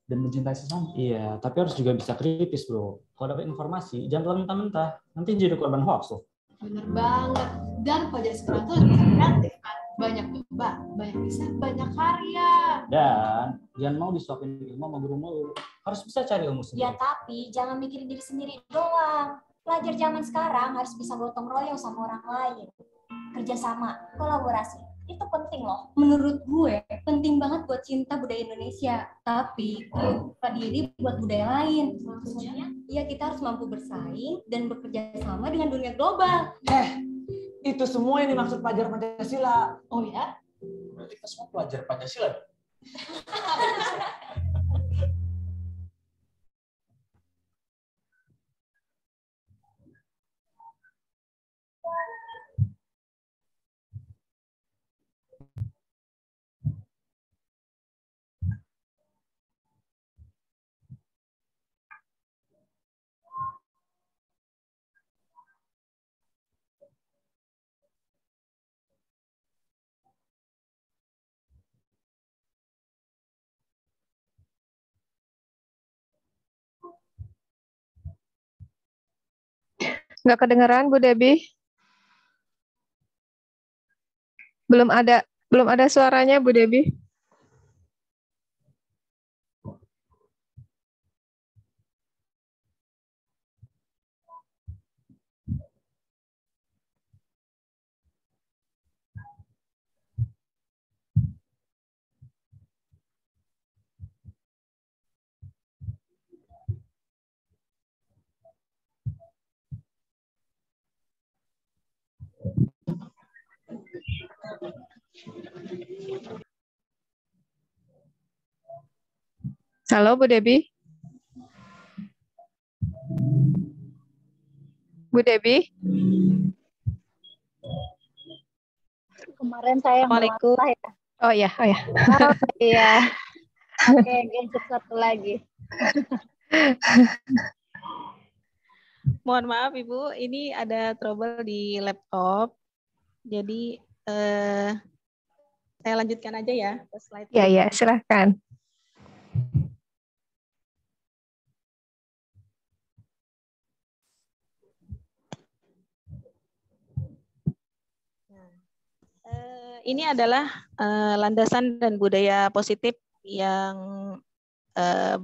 dan mencintai sesama. Iya, tapi harus juga bisa kritis, bro. Kalau dapat informasi, jangan telan mentah-mentah. Nanti jadi korban hoax loh. Bener banget. Dan pelajar sekarang tuh harus kreatif kan. Banyak coba, banyak bisa, banyak karya. Dan jangan mau disuapin ilmu sama guru mulu. Harus bisa cari ilmu sendiri. Ya tapi jangan mikirin diri sendiri doang. Pelajar zaman sekarang harus bisa gotong royong sama orang lain. Kerjasama, kolaborasi. Itu penting loh. Menurut gue, penting banget buat cinta budaya Indonesia. Tapi, buka diri buat budaya lain. Maksudnya, ya kita harus mampu bersaing dan bekerja sama dengan dunia global. Itu semua yang dimaksud pelajar Pancasila. Oh ya? Berarti kita semua pelajar Pancasila. Nggak kedengeran, Bu Debi? Belum ada Belum ada suaranya, Bu Debi. Halo, Bu Debi. Bu Debi. Kemarin saya yang Assalamualaikum. bermasalah ya. Oh ya, oh ya. Oh iya. Oke, gadget satu lagi. Mohon maaf Ibu, ini ada trouble di laptop. Jadi saya lanjutkan aja ya ke slide. Ya, ya, silahkan. Ini adalah landasan dan budaya positif yang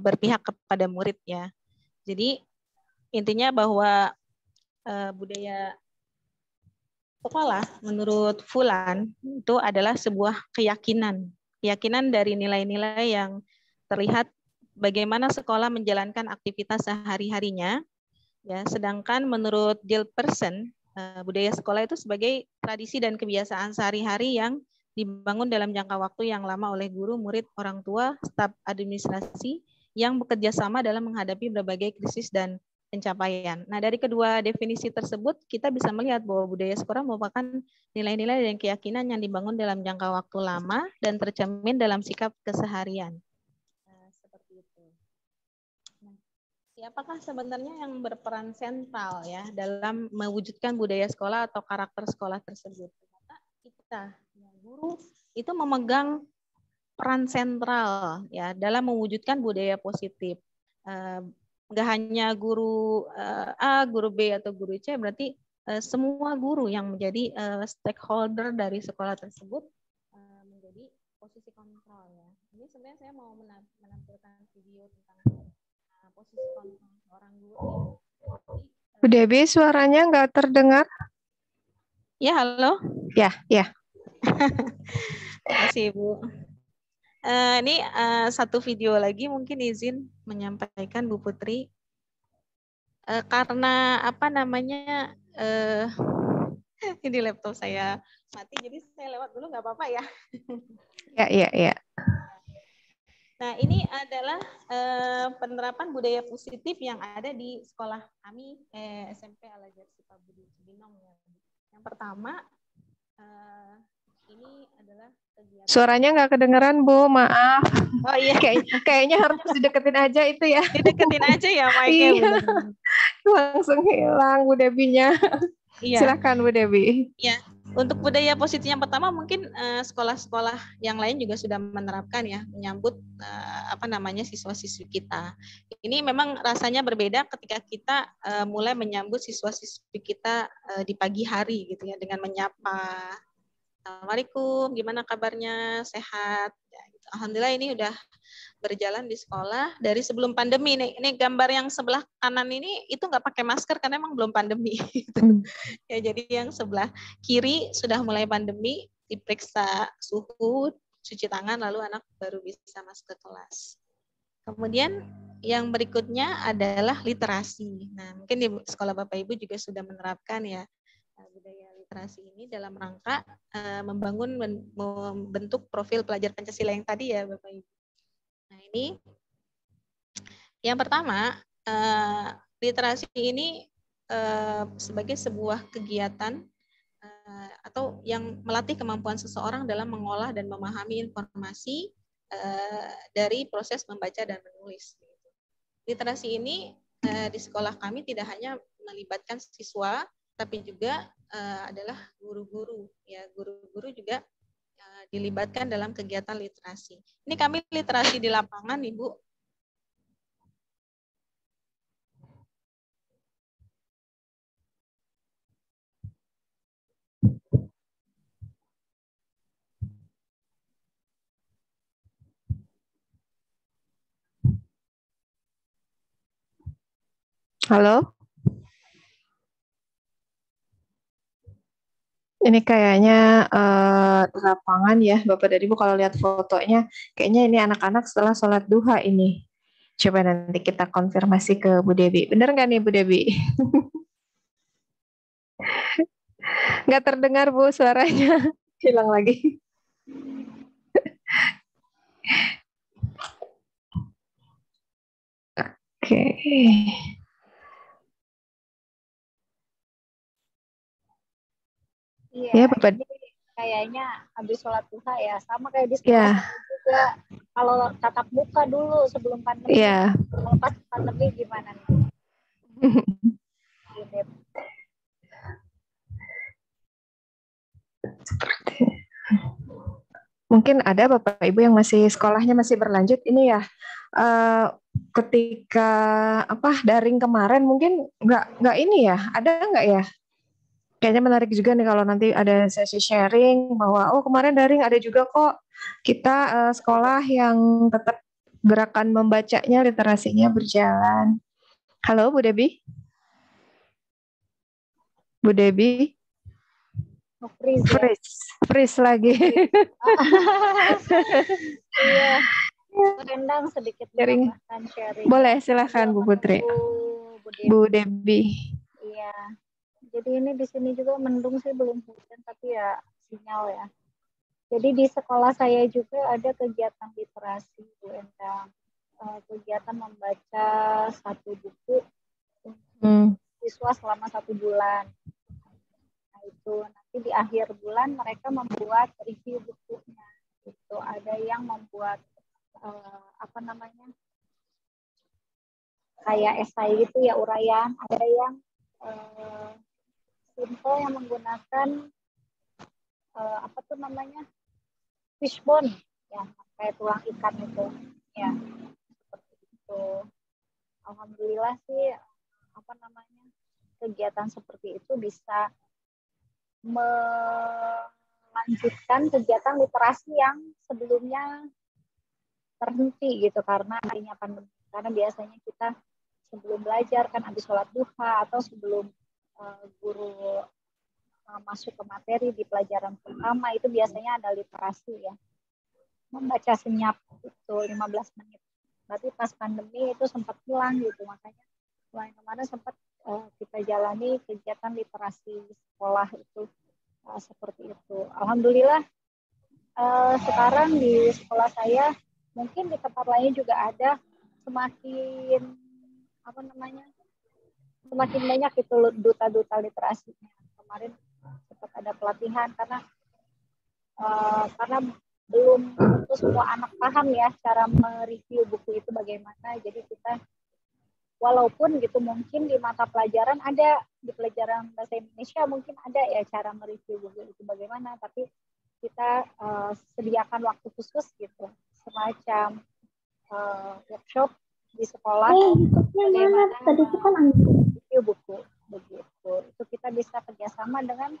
berpihak kepada murid ya. Jadi intinya bahwa budaya sekolah menurut Fulan itu adalah sebuah keyakinan dari nilai-nilai yang terlihat bagaimana sekolah menjalankan aktivitas sehari-harinya. Ya, sedangkan menurut Gilperson, budaya sekolah itu sebagai tradisi dan kebiasaan sehari-hari yang dibangun dalam jangka waktu yang lama oleh guru, murid, orang tua, staf administrasi yang bekerja sama dalam menghadapi berbagai krisis dan pencapaian. Nah, dari kedua definisi tersebut, kita bisa melihat bahwa budaya sekolah merupakan nilai-nilai dan keyakinan yang dibangun dalam jangka waktu lama dan tercermin dalam sikap keseharian. Seperti itu. Siapakah sebenarnya yang berperan sentral ya dalam mewujudkan budaya sekolah atau karakter sekolah tersebut? Ternyata kita, guru itu memegang peran sentral ya dalam mewujudkan budaya positif. Nggak hanya guru A, guru B atau guru C, berarti semua guru yang menjadi stakeholder dari sekolah tersebut menjadi posisi kontrol ya. Ini sebenarnya saya mau menampilkan video tentang posisi kontrol seorang guru ya. Bu Debi, suaranya nggak terdengar. Ya, halo. Ya, ya. Terima kasih, Bu. Ini satu video lagi mungkin izin menyampaikan Bu Putri. Karena apa namanya ini laptop saya mati, jadi saya lewat dulu nggak apa-apa ya. Ya, ya, ya. Nah, ini adalah penerapan budaya positif yang ada di sekolah kami SMP Al-Azhar Sukabumi Cibinong. Yang pertama, ini adalah kegiatan. Suaranya nggak kedengeran, Bu. Maaf. Oh iya. Kayaknya harus dideketin aja itu ya. Dideketin aja ya mic-nya. Iya. Langsung hilang Bu Debinya. Iya. Silakan Bu Debi. Iya. Untuk budaya positif yang pertama mungkin sekolah-sekolah yang lain juga sudah menerapkan ya, menyambut apa namanya siswa-siswi kita. Ini memang rasanya berbeda ketika kita mulai menyambut siswa-siswi kita di pagi hari gitu ya, dengan menyapa, Assalamualaikum, gimana kabarnya, sehat? Ya, gitu. Alhamdulillah ini udah berjalan di sekolah dari sebelum pandemi. Ini gambar yang sebelah kanan ini itu nggak pakai masker karena emang belum pandemi. Gitu. Ya, jadi yang sebelah kiri sudah mulai pandemi, diperiksa suhu, cuci tangan, lalu anak baru bisa masuk ke kelas. Kemudian yang berikutnya adalah literasi. Nah, mungkin di sekolah Bapak Ibu juga sudah menerapkan ya budaya literasi ini dalam rangka membentuk profil pelajar Pancasila yang tadi ya Bapak Ibu. Nah, ini yang pertama, literasi ini sebagai sebuah kegiatan atau yang melatih kemampuan seseorang dalam mengolah dan memahami informasi dari proses membaca dan menulis. Literasi ini di sekolah kami tidak hanya melibatkan siswa, tapi juga adalah guru-guru. Ya, guru-guru juga dilibatkan dalam kegiatan literasi. Ini kami literasi di lapangan, Ibu. Halo? Ini kayaknya di lapangan ya, Bapak dan Ibu kalau lihat fotonya, kayaknya ini anak-anak setelah sholat duha ini. Coba nanti kita konfirmasi ke Bu Debi. Bener nggak nih Bu Debi? Nggak terdengar Bu suaranya. Hilang lagi. Oke. Iya, Ya Bapak. ini kayaknya habis sholat duha ya, sama kayak di Ya. sekolah saya juga. Kalau tatap muka dulu sebelum pandemi, Iya. kalau pas pandemi gimana nih? Mungkin ada Bapak Ibu yang masih sekolahnya masih berlanjut ini ya. Ketika daring kemarin mungkin nggak ini ya, ada nggak ya? Kayaknya menarik juga nih kalau nanti ada sesi sharing bahwa kemarin daring ada juga kok kita sekolah yang tetap gerakan membacanya, literasinya berjalan. Halo Bu Debi? Bu Debi? Freeze lagi. Iya. Rendang sedikit menambahkan sharing. Boleh, silahkan Bu Putri. Bu Debi. Iya. Jadi ini di sini juga mendung sih, belum hujan tapi ya sinyal ya. Jadi di sekolah saya juga ada kegiatan literasi Bu Endang. Kegiatan membaca satu buku untuk siswa selama 1 bulan. Nah itu nanti di akhir bulan mereka membuat review bukunya. Itu ada yang membuat kayak esai gitu ya, uraian. Ada yang simple yang menggunakan fishbone ya, kayak tulang ikan itu ya, seperti itu. Alhamdulillah sih kegiatan seperti itu bisa melanjutkan kegiatan literasi yang sebelumnya terhenti gitu karena adanya pandemi. Karena biasanya kita sebelum belajar kan habis sholat duha atau sebelum guru masuk ke materi di pelajaran pertama itu biasanya ada literasi ya, membaca senyap itu 15 menit. Berarti pas pandemi itu sempat hilang gitu, makanya kemarin sempat kita jalani kegiatan literasi sekolah itu seperti itu. Alhamdulillah sekarang di sekolah saya, mungkin di tempat lain juga ada, semakin banyak itu duta-duta literasinya. Kemarin sempat ada pelatihan karena belum tentu semua anak paham ya cara mereview buku itu bagaimana. Jadi kita walaupun gitu mungkin di mata pelajaran ada, di pelajaran bahasa Indonesia mungkin ada ya cara mereview buku itu bagaimana, tapi kita sediakan waktu khusus gitu, semacam workshop di sekolah bagaimana review buku begitu. Itu kita bisa kerjasama dengan,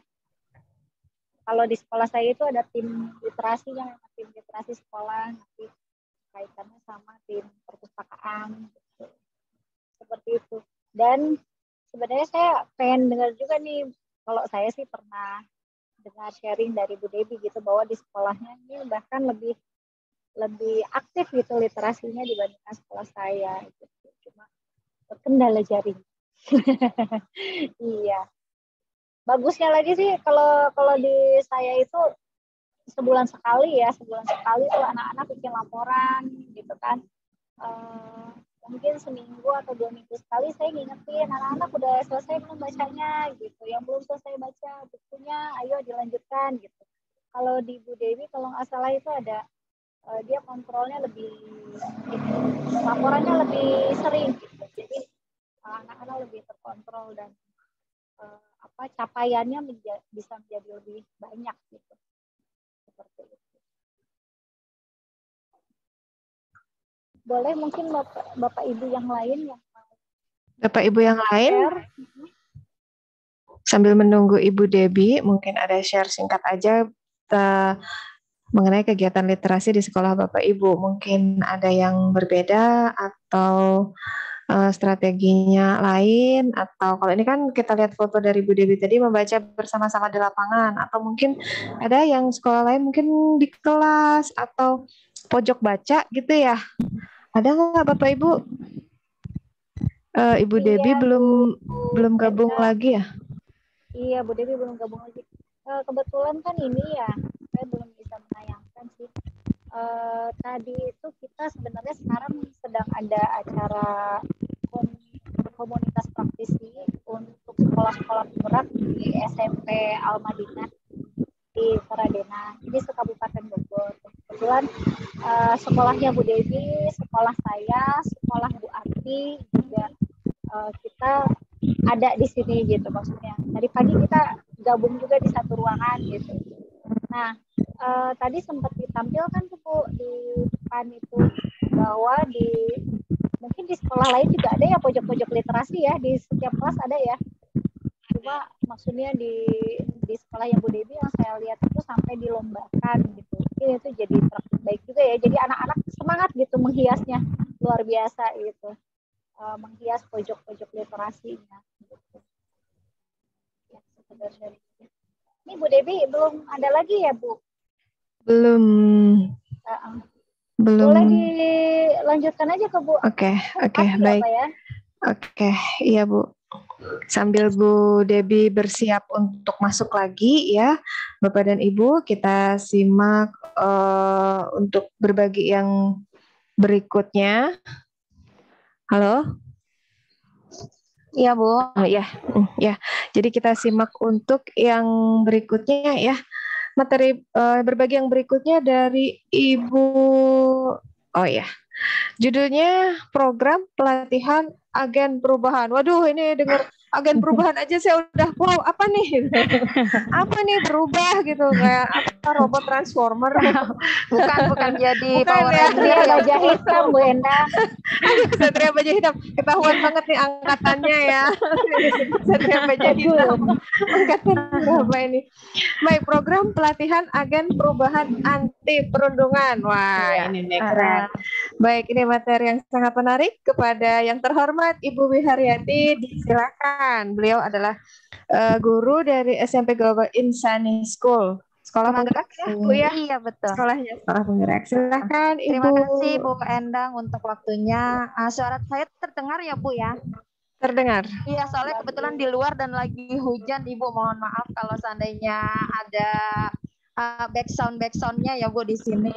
kalau di sekolah saya itu ada tim literasinya, tim literasi sekolah, nanti kaitannya sama tim perpustakaan gitu. Seperti itu. Dan sebenarnya saya pengen dengar juga nih, kalau saya sih pernah dengar sharing dari Bu Debi gitu bahwa di sekolahnya ini bahkan lebih aktif gitu literasinya dibandingkan sekolah saya gitu. Cuma terkendala jaring. Iya. Bagusnya lagi sih kalau di saya itu sebulan sekali tuh anak-anak bikin laporan gitu kan. Mungkin seminggu atau 2 minggu sekali saya ngingetin anak-anak udah selesai belum bacanya gitu, yang belum selesai baca bukunya ayo dilanjutkan gitu. Kalau di Bu Dewi kalau nggak salah itu ada dia kontrolnya lebih laporannya lebih sering gitu, jadi anak-anak lebih terkontrol dan capaiannya bisa menjadi lebih banyak gitu, seperti itu. Boleh mungkin Bapak Ibu yang lain yang share. Sambil menunggu Ibu Debi, mungkin ada share singkat aja mengenai kegiatan literasi di sekolah Bapak Ibu. Mungkin ada yang berbeda atau strateginya lain, atau kalau ini kan kita lihat foto dari Bu Dewi tadi membaca bersama-sama di lapangan, atau mungkin ada yang sekolah lain mungkin di kelas atau pojok baca gitu ya. Ada nggak Bapak Ibu? Ibu Dewi Iya, belum gabung Enda. lagi ya? Iya, Bu Dewi belum gabung lagi. Kebetulan kan ini ya, saya belum bisa menayangkan sih. Tadi itu kita sebenarnya sekarang sedang ada acara komunitas praktisi untuk sekolah-sekolah penggerak di SMP Al Madinah di Saradena, ini sekabupaten Bogor. Kebetulan sekolahnya Bu Dewi, sekolah saya, sekolah Bu Arti juga kita ada di sini gitu maksudnya. Tadi pagi kita gabung juga di satu ruangan gitu. Nah, tadi sempat ditampilkan tuh Bu di depan itu bahwa mungkin di sekolah lain juga ada ya pojok-pojok literasi ya, di setiap kelas ada ya. Cuma maksudnya di sekolah yang Bu Dewi yang saya lihat itu sampai dilombakan gitu. Mungkin itu jadi praktik baik juga ya. Jadi anak-anak semangat gitu menghiasnya, luar biasa gitu. Menghias pojok-pojok literasinya gitu. Ya, sekedar dari itu. Ini Bu Dewi belum ada lagi ya Bu? Belum. Boleh dilanjutkan aja ke Bu. Oke, baik. Ya? Oke, iya Bu. Sambil Bu Debi bersiap untuk masuk lagi ya, Bapak dan Ibu, kita simak untuk berbagi yang berikutnya. Halo? Iya Bu. Oh ya, ya. Jadi kita simak untuk yang berikutnya ya. Materi berbagi yang berikutnya dari Ibu. Oh ya. Judulnya program pelatihan agen perubahan. Waduh, ini dengar agen perubahan aja saya udah wow, apa nih? Apa nih berubah gitu, kayak apa robot transformer? bukan jadi Power Ranger ya, baja hitam Bu Endang. Satria baja hitam, ketahuan banget nih angkatannya ya. Satria baja hitam, angkatan berapa ini? Baik, program pelatihan agen perubahan anti perundungan. Wah, ini nih keren. Baik, ini materi yang sangat menarik. Kepada yang terhormat Ibu Wiharyati, disilakan. Beliau adalah guru dari SMP Global Insani School. Sekolah penggerak ya, Bu ya? Iya, betul. Sekolahnya sekolah penggerak. Silakan Ibu. Terima kasih Bu Endang untuk waktunya. Suara saya terdengar ya Bu ya? Terdengar. Iya, soalnya kebetulan di luar dan lagi hujan, Ibu. Mohon maaf kalau seandainya ada backsoundnya ya Bu di sini.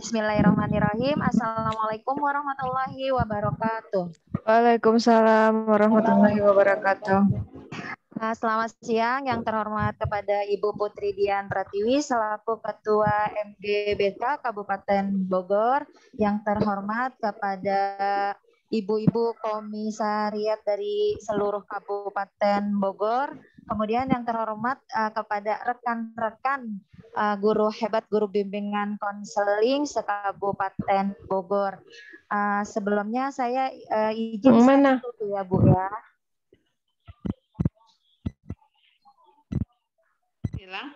Bismillahirrahmanirrahim. Assalamualaikum warahmatullahi wabarakatuh. Waalaikumsalam warahmatullahi wabarakatuh. Selamat siang yang terhormat kepada Ibu Putri Dian Pratiwi selaku Ketua MGBK Kabupaten Bogor, yang terhormat kepada ibu-ibu komisariat dari seluruh Kabupaten Bogor, kemudian yang terhormat kepada rekan-rekan guru hebat, guru bimbingan konseling se-Kabupaten Bogor. Sebelumnya saya izin share dulu ya Bu ya. Hilang.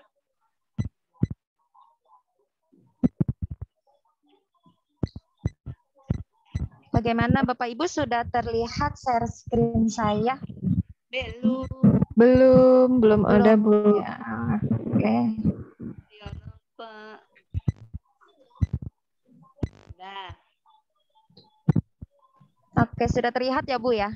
Bagaimana Bapak Ibu, sudah terlihat share screen saya? Belum ada Bu. Ya, oke. Ya, Pak. Nah. Oke, sudah terlihat ya Bu ya?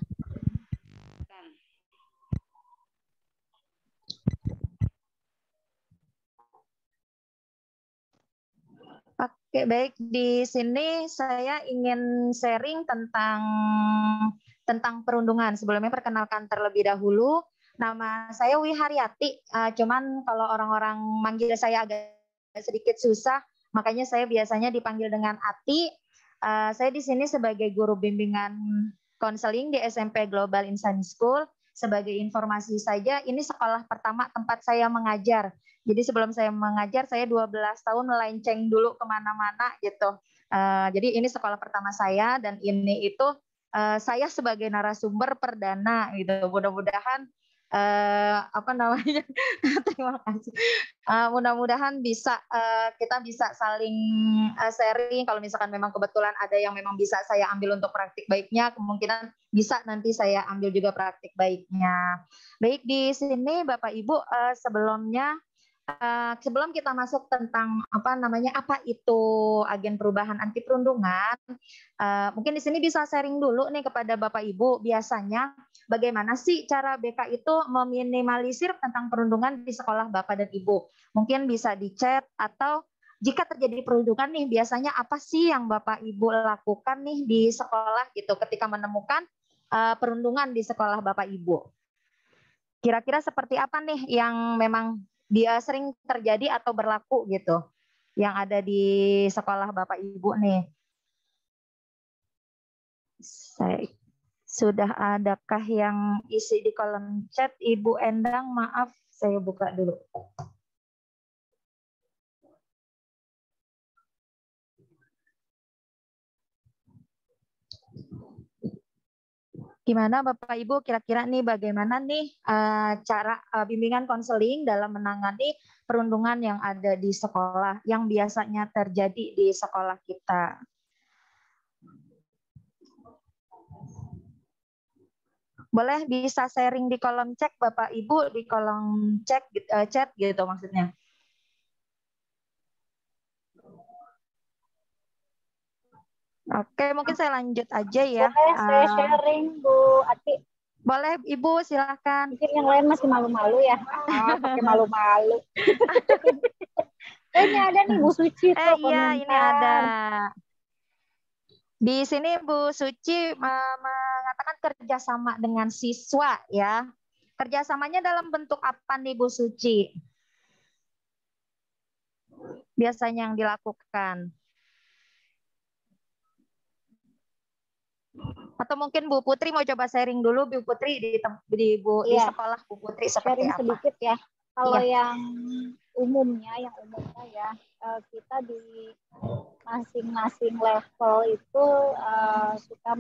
Oke, baik. Di sini saya ingin sharing tentang perundungan. Sebelumnya perkenalkan terlebih dahulu. Nama saya Wiharyati. Cuman kalau orang-orang manggil saya agak sedikit susah, makanya saya biasanya dipanggil dengan Ati. Saya di sini sebagai guru bimbingan konseling di SMP Global Insani School. Sebagai informasi saja, ini sekolah pertama tempat saya mengajar. Jadi sebelum saya mengajar, saya 12 tahun melenceng dulu kemana-mana gitu. Jadi ini sekolah pertama saya, dan ini itu saya sebagai narasumber perdana gitu. Mudah-mudahan apa namanya? Terima kasih. Mudah-mudahan bisa kita bisa saling sharing. Kalau misalkan memang kebetulan ada yang memang bisa saya ambil untuk praktik baiknya, kemungkinan bisa nanti saya ambil juga praktik baiknya. Baik, di sini Bapak Ibu sebelumnya sebelum kita masuk tentang apa itu agen perubahan anti perundungan, mungkin di sini bisa sharing dulu nih kepada Bapak Ibu, biasanya bagaimana sih cara BK itu meminimalisir tentang perundungan di sekolah Bapak dan Ibu? Mungkin bisa di chat, atau jika terjadi perundungan nih, biasanya apa sih yang Bapak Ibu lakukan nih di sekolah gitu ketika menemukan perundungan di sekolah Bapak Ibu? Kira-kira seperti apa nih yang memang dia sering terjadi atau berlaku gitu yang ada di sekolah Bapak Ibu nih? Sudah adakah yang isi di kolom chat? Ibu Endang, maaf saya buka dulu. Gimana Bapak Ibu, kira-kira nih bagaimana nih cara bimbingan konseling dalam menangani perundungan yang ada di sekolah, yang biasanya terjadi di sekolah kita? Boleh bisa sharing di kolom chat Bapak Ibu, di kolom chat gitu maksudnya. Oke, mungkin saya lanjut aja ya. Boleh saya sharing Bu Ati? Boleh Ibu, silakan. Mungkin yang lain masih malu-malu ya. Pakai malu-malu. Ini ada nih Bu Suci tuh komentar. Iya, ini ada. Di sini Bu Suci mengatakan kerjasama dengan siswa ya. Kerjasamanya dalam bentuk apa nih Bu Suci? Biasanya yang dilakukan. Atau mungkin Bu Putri mau coba sharing dulu, Bu Putri di sekolah Bu Putri seperti sharing apa? Sedikit ya. Kalau yang umumnya ya, kita di masing-masing level itu suka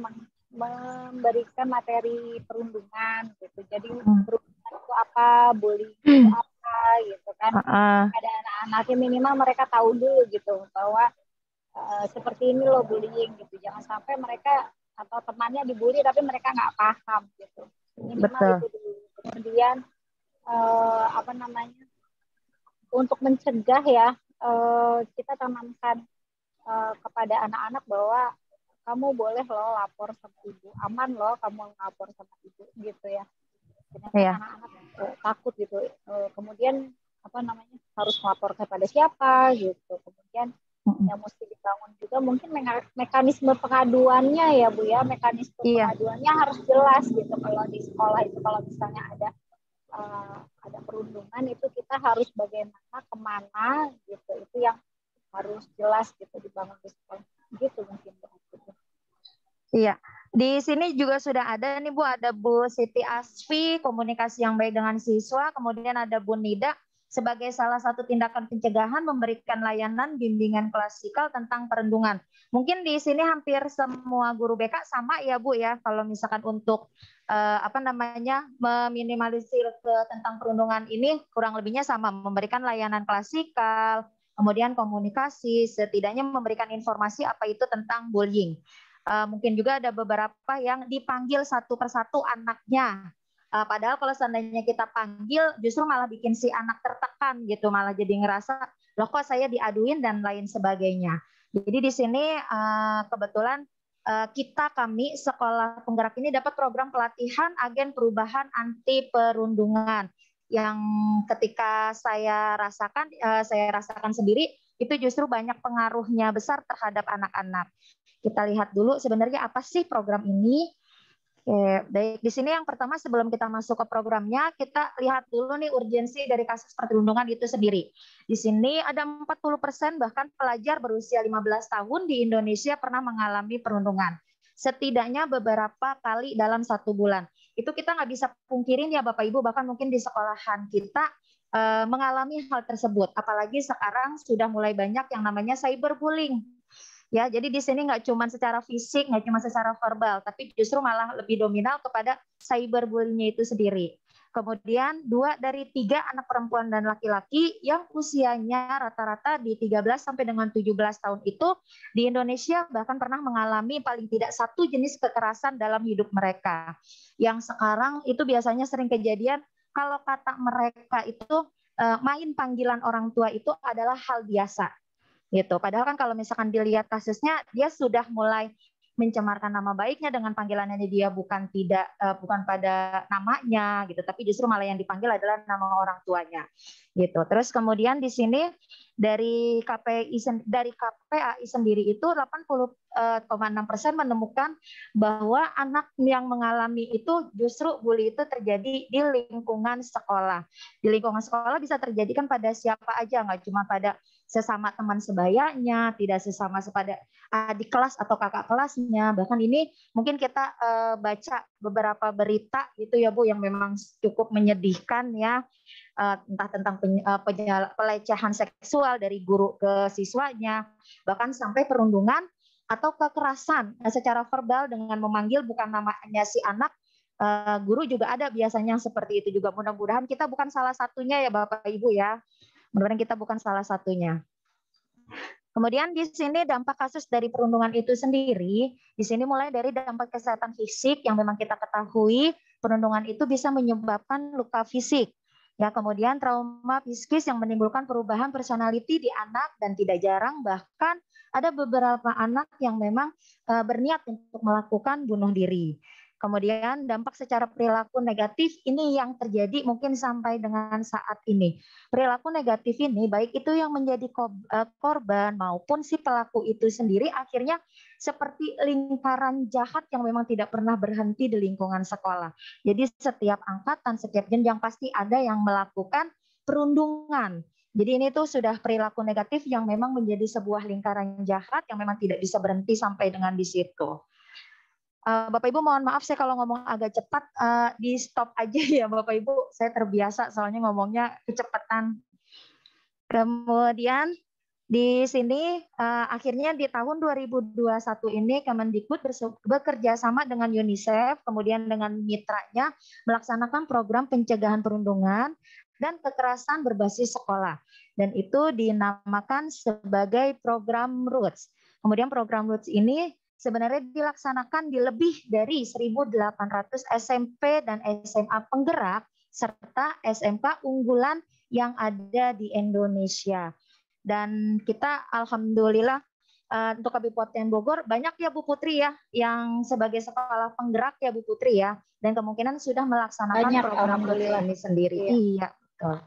memberikan materi perundungan gitu. Jadi perundungan itu apa, bullying itu apa gitu kan. Ada anak-anaknya minimal mereka tahu dulu gitu bahwa seperti ini loh bullying gitu. Jangan sampai mereka atau temannya dibully tapi mereka nggak paham gitu. Minimal itu dulu. Kemudian untuk mencegah ya, kita tanamkan kepada anak-anak bahwa kamu boleh loh lapor sama ibu, aman loh kamu lapor sama ibu gitu ya. Jadi anak-anak takut gitu. Kemudian harus melapor kepada siapa gitu. Kemudian yang mesti dibangun juga mungkin mekanisme pengaduannya ya Bu ya, mekanisme pengaduannya harus jelas gitu. Kalau di sekolah itu kalau misalnya ada perundungan itu kita harus bagaimana, kemana gitu, itu yang harus jelas gitu dibangun di sekolah gitu mungkin. Iya, di sini juga sudah ada nih Bu, ada Bu Siti Asfi, komunikasi yang baik dengan siswa, kemudian ada Bu Nida, sebagai salah satu tindakan pencegahan memberikan layanan bimbingan klasikal tentang perundungan. Mungkin di sini hampir semua guru BK sama ya Bu ya, kalau misalkan untuk meminimalisir tentang perundungan ini kurang lebihnya sama, memberikan layanan klasikal, kemudian komunikasi, setidaknya memberikan informasi apa itu tentang bullying. Mungkin juga ada beberapa yang dipanggil satu persatu anaknya. Padahal kalau seandainya kita panggil justru malah bikin si anak tertekan gitu, malah jadi ngerasa loh kok saya diaduin dan lain sebagainya. Jadi di sini kebetulan kami Sekolah Penggerak ini dapat program pelatihan agen perubahan anti perundungan yang ketika saya rasakan sendiri itu justru banyak pengaruhnya besar terhadap anak-anak. Kita lihat dulu sebenarnya apa sih program ini. Oke, baik. Di sini yang pertama sebelum kita masuk ke programnya, kita lihat dulu nih urgensi dari kasus perundungan itu sendiri. Di sini ada 40% bahkan pelajar berusia 15 tahun di Indonesia pernah mengalami perundungan. Setidaknya beberapa kali dalam 1 bulan. Itu kita nggak bisa pungkirin ya Bapak Ibu, bahkan mungkin di sekolahan kita mengalami hal tersebut. Apalagi sekarang sudah mulai banyak yang namanya cyberbullying. Ya, jadi di sini nggak cuma secara fisik, nggak cuma secara verbal, tapi justru malah lebih dominan kepada cyberbullying itu sendiri. Kemudian 2 dari 3 anak perempuan dan laki-laki yang usianya rata-rata di 13 sampai dengan 17 tahun itu di Indonesia bahkan pernah mengalami paling tidak 1 jenis kekerasan dalam hidup mereka. Yang sekarang itu biasanya sering kejadian kalau kata mereka itu main panggilan orang tua itu adalah hal biasa. Gitu. Padahal kan kalau misalkan dilihat kasusnya, dia sudah mulai mencemarkan nama baiknya dengan panggilannya dia bukan pada namanya gitu, tapi justru malah yang dipanggil adalah nama orang tuanya gitu. Terus kemudian di sini dari KPAI sendiri itu 80,6% menemukan bahwa anak yang mengalami itu justru bully itu terjadi di lingkungan sekolah. Di lingkungan sekolah bisa terjadi kan pada siapa aja, nggak cuma pada sesama teman sebayanya, tidak sesama pada adik kelas atau kakak kelasnya. Bahkan ini mungkin kita baca beberapa berita gitu ya Bu yang memang cukup menyedihkan ya, entah tentang pelecehan seksual dari guru ke siswanya, bahkan sampai perundungan atau kekerasan secara verbal dengan memanggil bukan namanya si anak. Guru juga ada biasanya yang seperti itu juga. Mudah-mudahan kita bukan salah satunya ya Bapak Ibu ya. Mudah-mudahan kita bukan salah satunya. Kemudian di sini dampak kasus dari perundungan itu sendiri, di sini mulai dari dampak kesehatan fisik yang memang kita ketahui, perundungan itu bisa menyebabkan luka fisik. Ya, kemudian trauma psikis yang menimbulkan perubahan personality di anak dan tidak jarang bahkan ada beberapa anak yang memang berniat untuk melakukan bunuh diri. Kemudian dampak secara perilaku negatif ini yang terjadi mungkin sampai dengan saat ini. Perilaku negatif ini baik itu yang menjadi korban maupun si pelaku itu sendiri akhirnya seperti lingkaran jahat yang memang tidak pernah berhenti di lingkungan sekolah. Jadi setiap angkatan, setiap jenjang pasti ada yang melakukan perundungan. Jadi ini tuh sudah perilaku negatif yang memang menjadi sebuah lingkaran jahat yang memang tidak bisa berhenti sampai dengan di situ. Bapak Ibu mohon maaf saya kalau ngomong agak cepat, di stop aja ya Bapak Ibu, saya terbiasa soalnya ngomongnya kecepatan. Kemudian di sini akhirnya di tahun 2021 ini Kemendikbud bekerja sama dengan UNICEF, kemudian dengan mitranya melaksanakan program pencegahan perundungan dan kekerasan berbasis sekolah. Dan itu dinamakan sebagai program Roots. Kemudian program Roots ini sebenarnya dilaksanakan di lebih dari 1.800 SMP dan SMA penggerak serta SMK unggulan yang ada di Indonesia. Dan kita alhamdulillah untuk Kabupaten Bogor banyak ya Bu Putri ya yang sebagai sekolah penggerak ya Bu Putri ya, dan kemungkinan sudah melaksanakan banyak, program ini sendiri. Iya, betul.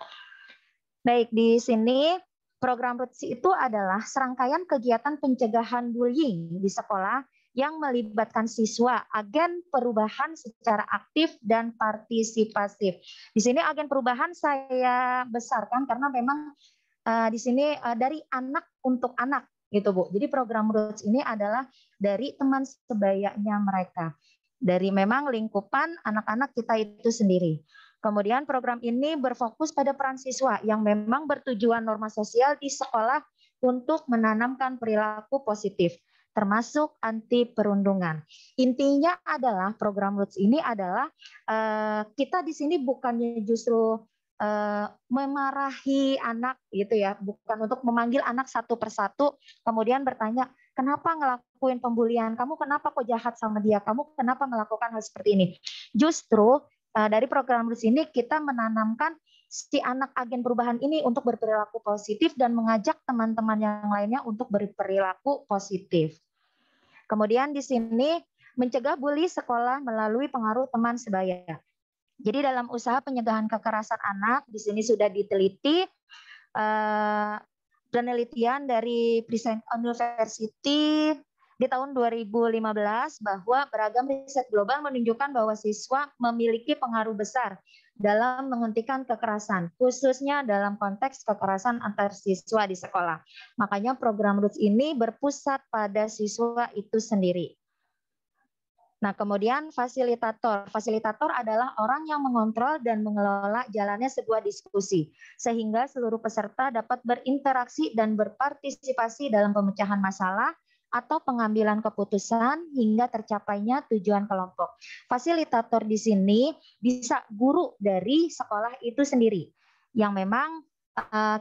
Baik, di sini program Roots itu adalah serangkaian kegiatan pencegahan bullying di sekolah yang melibatkan siswa, agen perubahan secara aktif dan partisipatif. Di sini agen perubahan saya besarkan karena memang di sini dari anak untuk anak gitu Bu. Jadi program Roots ini adalah dari teman sebayanya mereka, dari memang lingkupan anak-anak kita itu sendiri. Kemudian program ini berfokus pada peran siswa yang memang bertujuan norma sosial di sekolah untuk menanamkan perilaku positif, termasuk anti perundungan. Intinya adalah program Roots ini adalah kita di sini bukannya justru memarahi anak gitu ya, bukan untuk memanggil anak satu persatu kemudian bertanya kenapa ngelakuin pembulian, kamu kenapa kok jahat sama dia, kamu kenapa melakukan hal seperti ini. Justru dari program Roots ini kita menanamkan si anak agen perubahan ini untuk berperilaku positif dan mengajak teman-teman yang lainnya untuk berperilaku positif. Kemudian di sini mencegah bully sekolah melalui pengaruh teman sebaya. Jadi dalam usaha pencegahan kekerasan anak di sini sudah diteliti penelitian dari Present University di tahun 2015 bahwa beragam riset global menunjukkan bahwa siswa memiliki pengaruh besar dalam menghentikan kekerasan, khususnya dalam konteks kekerasan antar siswa di sekolah. Makanya program Roots ini berpusat pada siswa itu sendiri. Nah, kemudian fasilitator. Fasilitator adalah orang yang mengontrol dan mengelola jalannya sebuah diskusi, sehingga seluruh peserta dapat berinteraksi dan berpartisipasi dalam pemecahan masalah atau pengambilan keputusan hingga tercapainya tujuan kelompok. Fasilitator di sini bisa guru dari sekolah itu sendiri, yang memang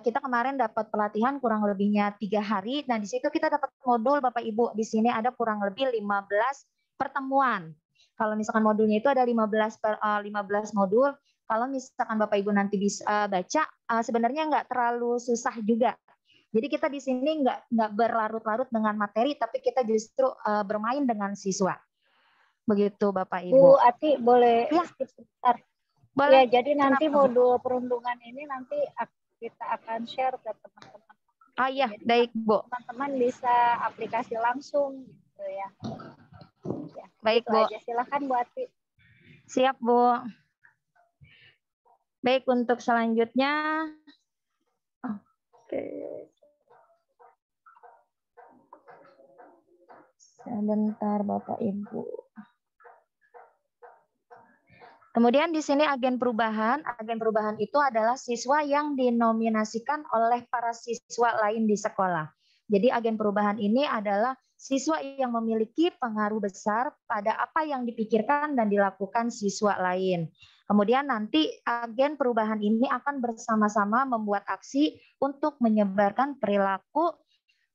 kita kemarin dapat pelatihan kurang lebihnya 3 hari. Nah, di situ kita dapat modul Bapak Ibu. Di sini ada kurang lebih 15 pertemuan. Kalau misalkan modulnya itu ada 15 modul. Kalau misalkan Bapak Ibu nanti bisa baca, sebenarnya nggak terlalu susah juga. Jadi kita di sini nggak berlarut-larut dengan materi, tapi kita justru bermain dengan siswa. Begitu Bapak Ibu. Bu Ati, boleh ya. skip sebentar? Boleh. Ya, jadi nanti Kenapa? modul perundungan ini nanti kita akan share ke teman-teman. Oh iya, jadi, baik Bu. Teman-teman bisa aplikasi langsung gitu ya. Ya, baik gitu Bu. aja. Silakan Bu Ati. Siap Bu. Baik, untuk selanjutnya. Oke. Sebentar Bapak Ibu. Kemudian di sini agen perubahan. Agen perubahan itu adalah siswa yang dinominasikan oleh para siswa lain di sekolah. Jadi agen perubahan ini adalah siswa yang memiliki pengaruh besar pada apa yang dipikirkan dan dilakukan siswa lain. Kemudian nanti agen perubahan ini akan bersama-sama membuat aksi untuk menyebarkan perilaku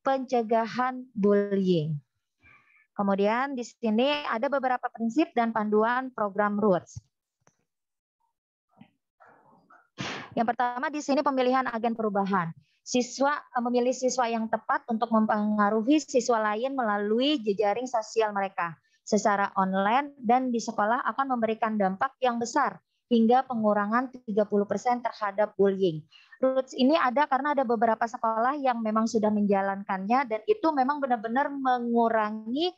pencegahan bullying. Kemudian di sini ada beberapa prinsip dan panduan program Roots. Yang pertama di sini pemilihan agen perubahan. Siswa memilih siswa yang tepat untuk mempengaruhi siswa lain melalui jejaring sosial mereka secara online dan di sekolah akan memberikan dampak yang besar hingga pengurangan 30% terhadap bullying. Roots ini ada karena ada beberapa sekolah yang memang sudah menjalankannya dan itu memang benar-benar mengurangi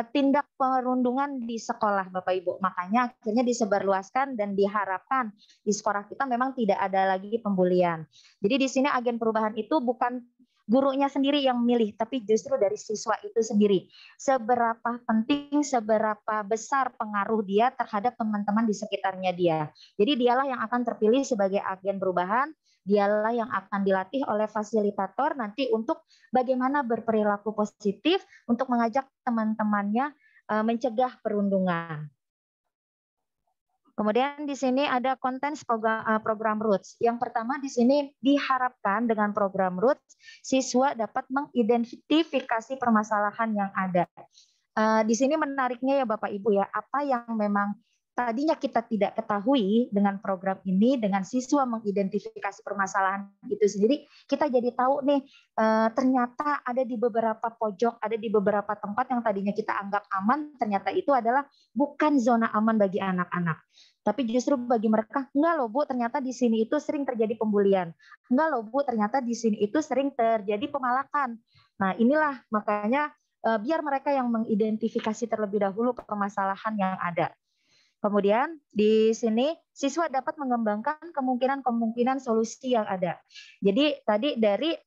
tindak perundungan di sekolah Bapak Ibu. Makanya akhirnya disebarluaskan dan diharapkan di sekolah kita memang tidak ada lagi pembulian. Jadi di sini agen perubahan itu bukan gurunya sendiri yang memilih, tapi justru dari siswa itu sendiri. Seberapa penting, seberapa besar pengaruh dia terhadap teman-teman di sekitarnya dia. Jadi dialah yang akan terpilih sebagai agen perubahan, dialah yang akan dilatih oleh fasilitator nanti untuk bagaimana berperilaku positif untuk mengajak teman-temannya mencegah perundungan. Kemudian di sini ada konten program Roots. Yang pertama di sini diharapkan dengan program Roots, siswa dapat mengidentifikasi permasalahan yang ada. Di sini menariknya ya Bapak Ibu ya, apa yang memang tadinya kita tidak ketahui dengan program ini, dengan siswa mengidentifikasi permasalahan itu sendiri, kita jadi tahu nih ternyata ada di beberapa pojok, ada di beberapa tempat yang tadinya kita anggap aman, ternyata itu adalah bukan zona aman bagi anak-anak. Tapi justru bagi mereka, enggak loh Bu, ternyata di sini itu sering terjadi pembulian. Enggak loh Bu, ternyata di sini itu sering terjadi pemalakan. Nah inilah makanya biar mereka yang mengidentifikasi terlebih dahulu permasalahan yang ada. Kemudian di sini siswa dapat mengembangkan kemungkinan-kemungkinan solusi yang ada. Jadi tadi dari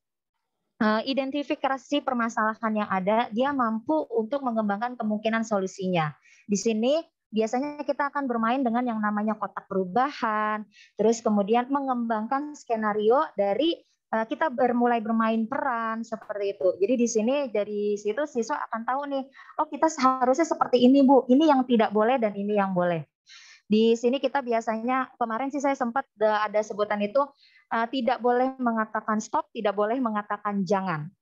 identifikasi permasalahan yang ada, dia mampu untuk mengembangkan kemungkinan solusinya. Di sini biasanya kita akan bermain dengan yang namanya kotak perubahan, terus kemudian mengembangkan skenario dari kita mulai bermain peran seperti itu. Jadi di sini dari situ siswa akan tahu nih, oh kita seharusnya seperti ini Bu, ini yang tidak boleh dan ini yang boleh. Di sini kita biasanya kemarin sih saya sempat ada sebutan itu tidak boleh mengatakan stop, tidak boleh mengatakan jangan.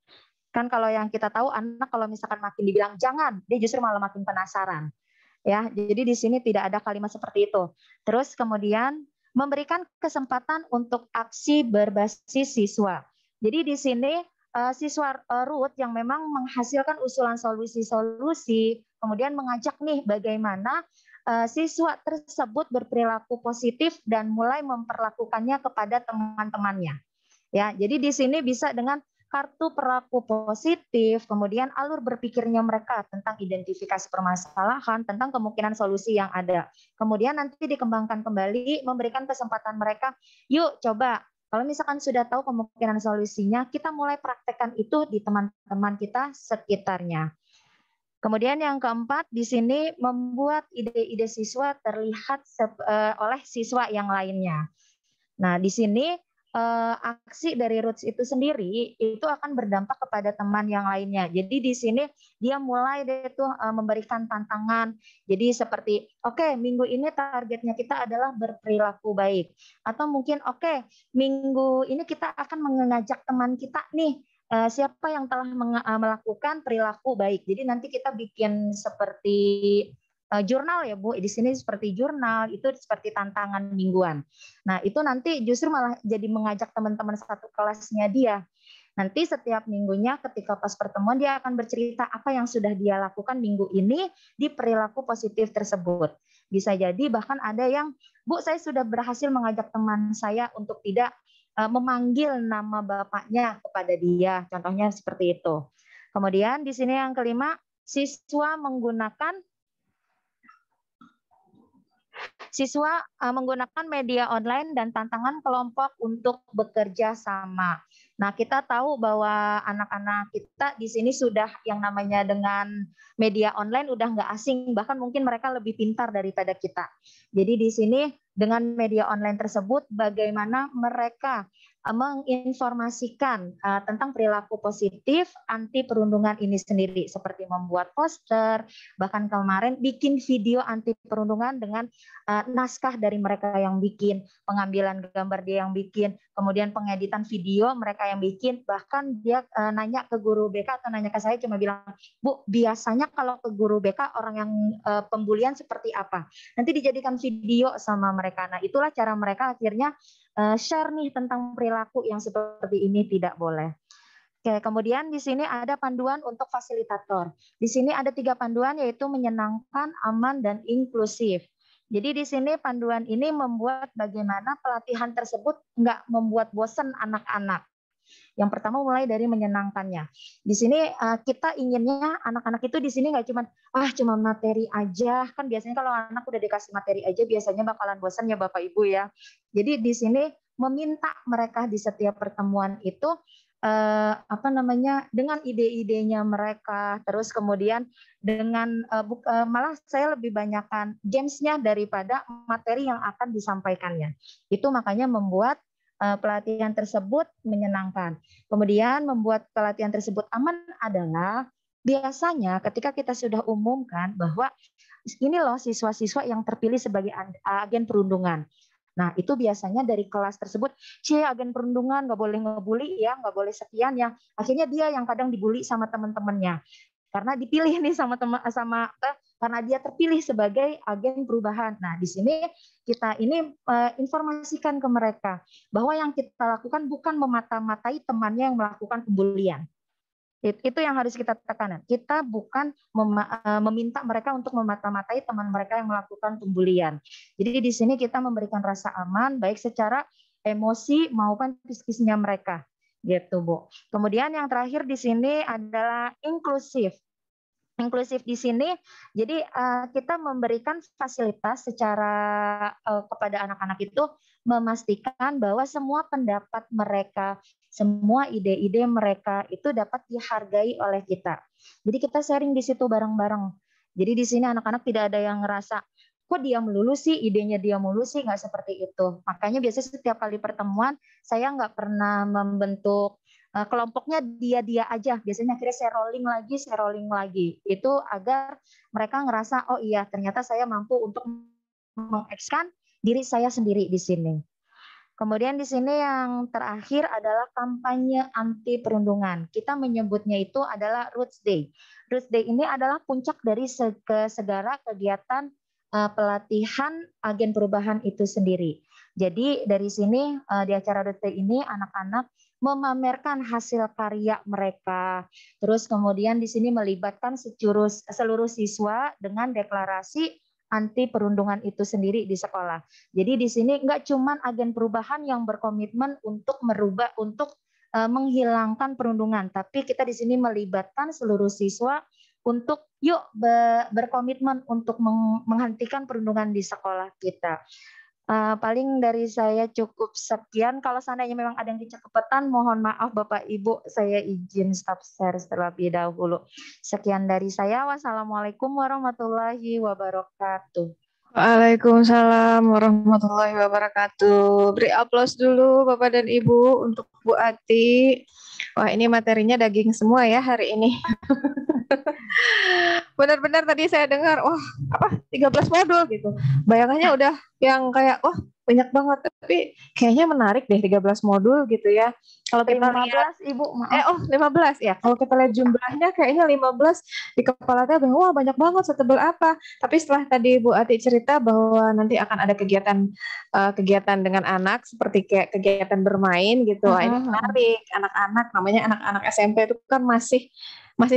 Kan kalau yang kita tahu anak kalau misalkan makin dibilang jangan, dia justru malah makin penasaran. Ya, jadi di sini tidak ada kalimat seperti itu. Terus kemudian memberikan kesempatan untuk aksi berbasis siswa. Jadi di sini siswa Ruth yang memang menghasilkan usulan solusi-solusi, kemudian mengajak nih bagaimana siswa tersebut berperilaku positif dan mulai memperlakukannya kepada teman-temannya. Ya, jadi di sini bisa dengan kartu perilaku positif, kemudian alur berpikirnya mereka tentang identifikasi permasalahan, tentang kemungkinan solusi yang ada. Kemudian nanti dikembangkan kembali, memberikan kesempatan mereka, yuk coba, kalau misalkan sudah tahu kemungkinan solusinya, kita mulai praktekkan itu di teman-teman kita sekitarnya. Kemudian yang keempat, di sini membuat ide-ide siswa terlihat oleh siswa yang lainnya. Nah, di sini aksi dari Roots itu sendiri itu akan berdampak kepada teman yang lainnya. Jadi di sini dia mulai deh tuh memberikan tantangan. Jadi seperti oke, minggu ini targetnya kita adalah berperilaku baik. Atau mungkin oke, minggu ini kita akan mengajak teman kita nih, siapa yang telah melakukan perilaku baik. Jadi nanti kita bikin seperti jurnal ya Bu, di sini seperti jurnal, itu seperti tantangan mingguan. Nah itu nanti justru malah jadi mengajak teman-teman satu kelasnya dia. Nanti setiap minggunya ketika pas pertemuan dia akan bercerita apa yang sudah dia lakukan minggu ini di perilaku positif tersebut. Bisa jadi bahkan ada yang, Bu saya sudah berhasil mengajak teman saya untuk tidak memanggil nama bapaknya kepada dia, contohnya seperti itu. Kemudian di sini yang kelima, siswa menggunakan media online dan tantangan kelompok untuk bekerja sama. Nah, kita tahu bahwa anak-anak kita di sini sudah yang namanya dengan media online udah nggak asing, bahkan mungkin mereka lebih pintar daripada kita. Jadi di sini dengan media online tersebut bagaimana mereka menginformasikan tentang perilaku positif anti perundungan ini sendiri, seperti membuat poster, bahkan kemarin bikin video anti perundungan dengan naskah dari mereka yang bikin, pengambilan gambar dia yang bikin, kemudian pengeditan video mereka yang bikin, bahkan dia nanya ke guru BK atau nanya ke saya cuma bilang, Bu biasanya kalau ke guru BK orang yang pembulian seperti apa? Nanti dijadikan video sama mereka. Nah itulah cara mereka akhirnya share nih tentang perilaku yang seperti ini tidak boleh. Oke, kemudian di sini ada panduan untuk fasilitator. Di sini ada 3 panduan yaitu menyenangkan, aman, dan inklusif. Jadi di sini panduan ini membuat bagaimana pelatihan tersebut nggak membuat bosan anak-anak. Yang pertama mulai dari menyenangkannya. Di sini kita inginnya anak-anak itu di sini nggak cuma materi aja. Kan biasanya kalau anak udah dikasih materi aja biasanya bakalan bosan ya Bapak Ibu ya. Jadi di sini meminta mereka di setiap pertemuan itu dengan ide-idenya mereka, terus kemudian dengan malah saya lebih banyakkan gamesnya daripada materi yang akan disampaikannya. Itu makanya membuat pelatihan tersebut menyenangkan. Kemudian membuat pelatihan tersebut aman adalah biasanya ketika kita sudah umumkan bahwa ini loh siswa-siswa yang terpilih sebagai agen perundungan. Nah itu biasanya dari kelas tersebut, agen perundungan nggak boleh ngebully ya, nggak boleh sekian ya. Akhirnya dia yang kadang dibully sama teman-temannya. Karena dipilih nih karena dia terpilih sebagai agen perubahan. Nah, di sini kita ini informasikan ke mereka bahwa yang kita lakukan bukan memata-matai temannya yang melakukan pembulian. Itu yang harus kita tekankan. Kita bukan meminta mereka untuk memata-matai teman mereka yang melakukan pembulian. Jadi di sini kita memberikan rasa aman baik secara emosi maupun psikisnya mereka. Gitu, Bu. Kemudian yang terakhir di sini adalah inklusif. Inklusif di sini, jadi kita memberikan fasilitas secara kepada anak-anak itu memastikan bahwa semua pendapat mereka, semua ide-ide mereka itu dapat dihargai oleh kita. Jadi kita sharing di situ bareng-bareng. Jadi di sini anak-anak tidak ada yang ngerasa kok dia melulu sih, idenya dia melulu sih, nggak seperti itu. Makanya biasanya setiap kali pertemuan saya nggak pernah membentuk kelompoknya dia aja, biasanya akhirnya saya rolling lagi, itu agar mereka ngerasa oh iya ternyata saya mampu untuk mengekskan diri saya sendiri di sini. Kemudian di sini yang terakhir adalah kampanye anti perundungan. Kita menyebutnya itu adalah Roots Day. Roots Day ini adalah puncak dari segala kegiatan pelatihan agen perubahan itu sendiri. Jadi dari sini di acara Roots Day ini anak-anak memamerkan hasil karya mereka. Terus kemudian di sini melibatkan seluruh siswa dengan deklarasi anti perundungan itu sendiri di sekolah. Jadi di sini nggak cuma agen perubahan yang berkomitmen untuk menghilangkan perundungan, tapi kita di sini melibatkan seluruh siswa untuk yuk berkomitmen untuk menghentikan perundungan di sekolah kita. Paling dari saya cukup sekian. Kalau seandainya memang ada yang kecepatan, mohon maaf Bapak Ibu, saya izin stop share terlebih dahulu. Sekian dari saya. Wassalamualaikum warahmatullahi wabarakatuh. Waalaikumsalam warahmatullahi wabarakatuh. Beri aplaus dulu Bapak dan Ibu untuk Bu Ati. Wah, ini materinya daging semua ya hari ini. Benar-benar tadi saya dengar, wah, apa 13 modul gitu. Bayangannya udah yang kayak, wah, banyak banget, tapi kayaknya menarik deh 13 modul gitu ya. Kalau kita lihat 15 Ibu, maaf. 15 ya. Kalau kita lihat jumlahnya kayaknya 15 di kepala saya, wah banyak banget, setebal apa. Tapi setelah tadi Bu Ati cerita bahwa nanti akan ada kegiatan dengan anak seperti kayak kegiatan bermain gitu. Wah, ini menarik. Anak-anak, namanya anak-anak SMP itu kan masih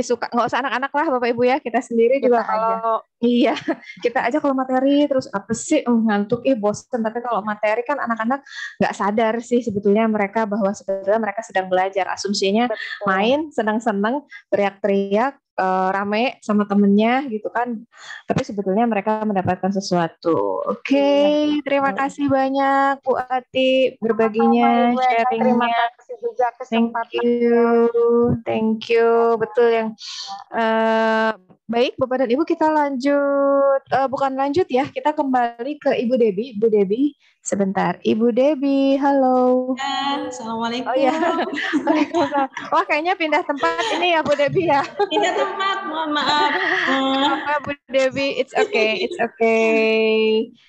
suka, nggak usah anak-anak lah Bapak Ibu ya, kita sendiri juga kalau iya kita aja kalau materi terus apa sih ngantuk bosen, tapi kalau materi kan anak-anak nggak sadar sih sebetulnya mereka bahwa sebetulnya mereka sedang belajar, asumsinya main senang-senang teriak-teriak rame sama temennya gitu kan, tapi sebetulnya mereka mendapatkan sesuatu. Oke, terima kasih banyak Bu Ati berbaginya, sharingnya. Terima kasih juga kesempatan. Thank you. Betul yang baik Bapak dan Ibu, kita lanjut, bukan lanjut ya, kita kembali ke Ibu Debbie. Ibu Debbie, sebentar. Ibu Debbie, halo. Assalamualaikum. Oh ya, wah kayaknya pindah tempat ini ya Bu Debbie ya. Pindah tempat, mohon maaf. Bu Debbie, it's okay.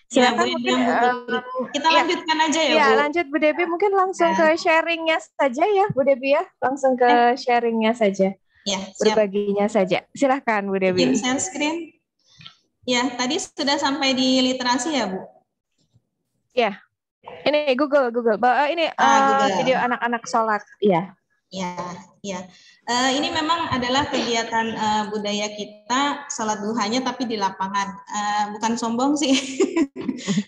Silakan kita lanjutkan aja ya, Bu. Bu. Lanjut Bu Debbie, mungkin langsung ke sharingnya saja ya Bu Debbie ya, langsung ke sharingnya saja. Ya, berbaginya saja. Silahkan Bu Debbie. Bikin share screen. Ya, tadi sudah sampai di literasi ya Bu? Ya, ini Google. Google. Video anak-anak sholat. Iya. Ya. Ini memang adalah kegiatan budaya kita sholat duhanya tapi di lapangan. Bukan sombong sih,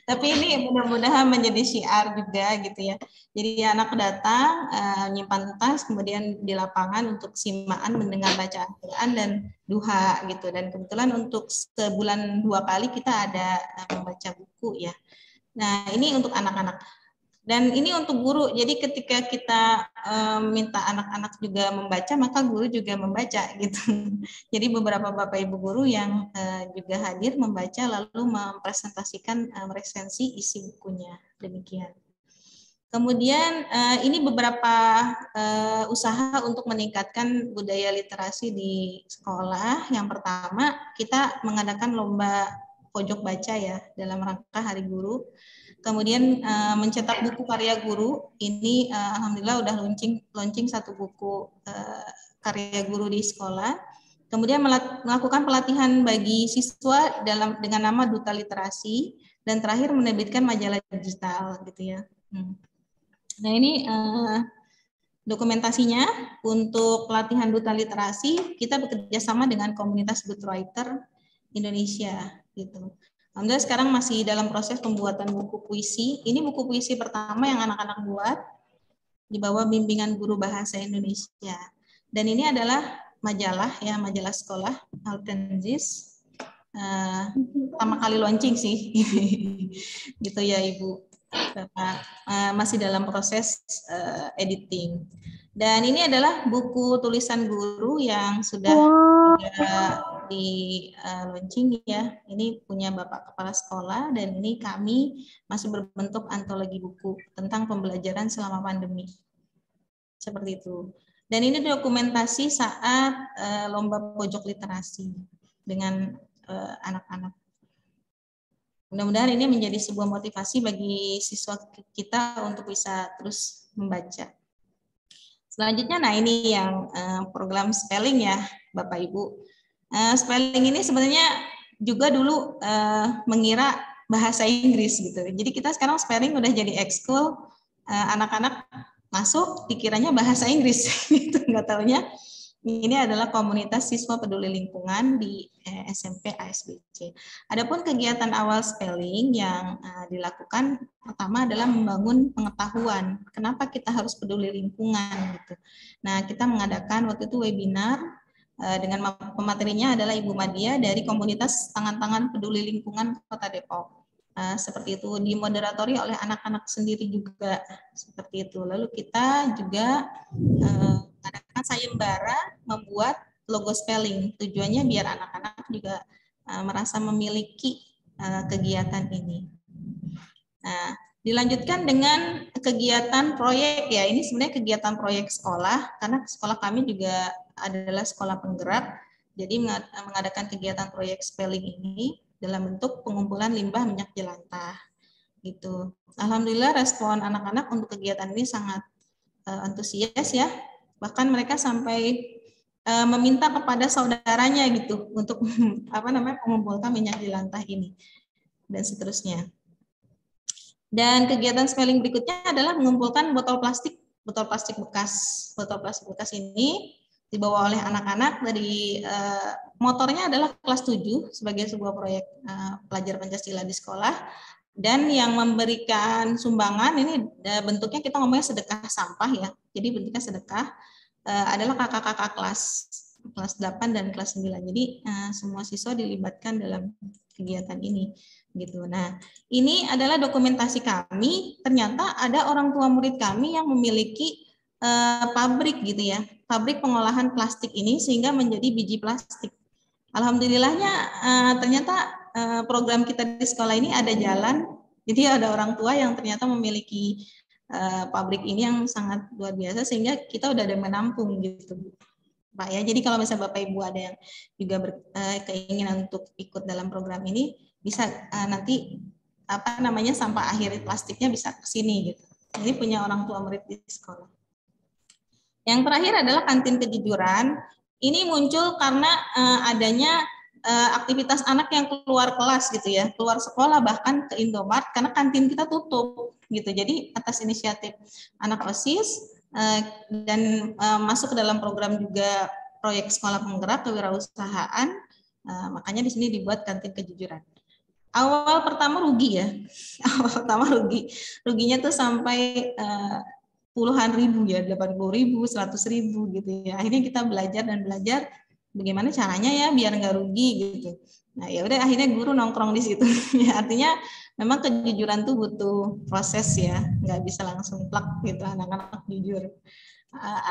tapi ini mudah-mudahan menjadi syiar juga gitu ya. Jadi anak datang, nyimpan tas, kemudian di lapangan untuk simaan mendengar bacaan Quran dan duha gitu. Dan kebetulan untuk sebulan 2 kali kita ada membaca buku ya. Nah ini untuk anak-anak. Dan ini untuk guru, jadi ketika kita minta anak-anak juga membaca, maka guru juga membaca gitu. Jadi beberapa Bapak Ibu guru yang juga hadir membaca lalu mempresentasikan resensi isi bukunya, demikian. Kemudian ini beberapa usaha untuk meningkatkan budaya literasi di sekolah. Yang pertama, kita mengadakan lomba pojok baca ya dalam rangka Hari Guru. Kemudian mencetak buku karya guru, ini alhamdulillah udah launching 1 buku karya guru di sekolah. Kemudian melakukan pelatihan bagi siswa dengan nama Duta Literasi, dan terakhir menerbitkan majalah digital gitu ya. Nah ini dokumentasinya untuk pelatihan Duta Literasi, kita bekerja sama dengan komunitas Bootwriter Indonesia gitu. Alhamdulillah sekarang masih dalam proses pembuatan buku puisi. Ini buku puisi pertama yang anak-anak buat di bawah bimbingan guru bahasa Indonesia. Dan ini adalah majalah ya, majalah sekolah Altensis. Pertama kali launching sih, gitu ya Ibu. Bapak, masih dalam proses editing. Dan ini adalah buku tulisan guru yang sudah di launching ya. Ini punya Bapak Kepala Sekolah dan ini kami masih berbentuk antologi buku tentang pembelajaran selama pandemi. Seperti itu. Dan ini dokumentasi saat lomba pojok literasi dengan anak-anak. Mudah-mudahan ini menjadi sebuah motivasi bagi siswa kita untuk bisa terus membaca. Selanjutnya, nah ini yang program spelling ya Bapak Ibu. Spelling ini sebenarnya juga dulu mengira bahasa Inggris gitu. Jadi kita sekarang spelling udah jadi ekskul, anak-anak masuk dikiranya bahasa Inggris gitu, nggak taunya ini adalah komunitas siswa peduli lingkungan di SMP ASBC. Adapun kegiatan awal spelling yang dilakukan pertama adalah membangun pengetahuan kenapa kita harus peduli lingkungan gitu. Nah, kita mengadakan waktu itu webinar dengan pematerinya adalah Ibu Madia dari komunitas tangan-tangan peduli lingkungan Kota Depok. Seperti itu, dimoderatori oleh anak-anak sendiri juga seperti itu. Lalu kita juga mengadakan sayembara membuat logo spelling. Tujuannya biar anak-anak juga merasa memiliki kegiatan ini. Nah, dilanjutkan dengan kegiatan proyek ya. Ini sebenarnya kegiatan proyek sekolah karena sekolah kami juga adalah sekolah penggerak. Jadi mengadakan kegiatan proyek spelling ini dalam bentuk pengumpulan limbah minyak jelantah. Gitu. Alhamdulillah respon anak-anak untuk kegiatan ini sangat antusias ya. Bahkan mereka sampai meminta kepada saudaranya gitu untuk mengumpulkan minyak jelantah ini dan seterusnya. Dan kegiatan spelling berikutnya adalah mengumpulkan botol plastik bekas. Botol plastik bekas ini dibawa oleh anak-anak dari motornya adalah kelas 7 sebagai sebuah proyek pelajar Pancasila di sekolah. Dan yang memberikan sumbangan ini bentuknya kita ngomongnya sedekah sampah ya. Jadi bentuknya sedekah adalah kakak-kakak kelas 8 dan kelas 9. Jadi semua siswa dilibatkan dalam kegiatan ini gitu. Nah, ini adalah dokumentasi kami. Ternyata ada orang tua murid kami yang memiliki pabrik gitu ya, pabrik pengolahan plastik ini sehingga menjadi biji plastik. Alhamdulillahnya ternyata program kita di sekolah ini ada jalan. Jadi ada orang tua yang ternyata memiliki pabrik ini yang sangat luar biasa sehingga kita udah ada menampung gitu, Pak ya. Jadi kalau misalnya Bapak Ibu ada yang juga keinginan untuk ikut dalam program ini, bisa nanti sampah akhir plastiknya bisa ke sini gitu. Ini punya orang tua murid di sekolah. Yang terakhir adalah kantin kejujuran. Ini muncul karena adanya aktivitas anak yang keluar kelas gitu ya, keluar sekolah bahkan ke Indomart karena kantin kita tutup gitu. Jadi atas inisiatif anak OSIS dan masuk ke dalam program juga proyek sekolah penggerak kewirausahaan, makanya di sini dibuat kantin kejujuran. Awal pertama rugi ya, ruginya tuh sampai puluhan ribu ya, 80.000, 100.000 gitu ya. Akhirnya kita belajar bagaimana caranya ya biar nggak rugi gitu. Nah ya udah akhirnya guru nongkrong di situ. Ya, artinya memang kejujuran tuh butuh proses ya, nggak bisa langsung plak gitu anak-anak jujur.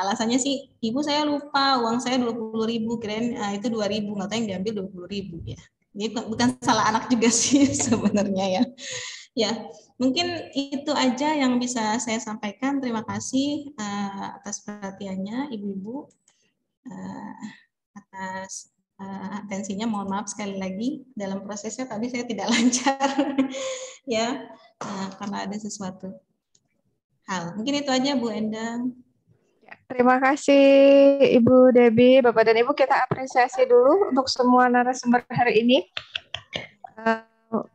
Alasannya sih ibu saya lupa uang saya 20.000, kirain itu 2.000, nggak tahu yang diambil 20.000 ya. Ini bukan salah anak juga sih sebenarnya ya. Ya, mungkin itu aja yang bisa saya sampaikan. Terima kasih atas perhatiannya Ibu-ibu, atas atensinya. Mohon maaf sekali lagi dalam prosesnya tadi saya tidak lancar ya, karena ada sesuatu hal. Mungkin itu aja Bu Endang. Terima kasih Ibu Debbie, Bapak dan Ibu, kita apresiasi dulu untuk semua narasumber hari ini.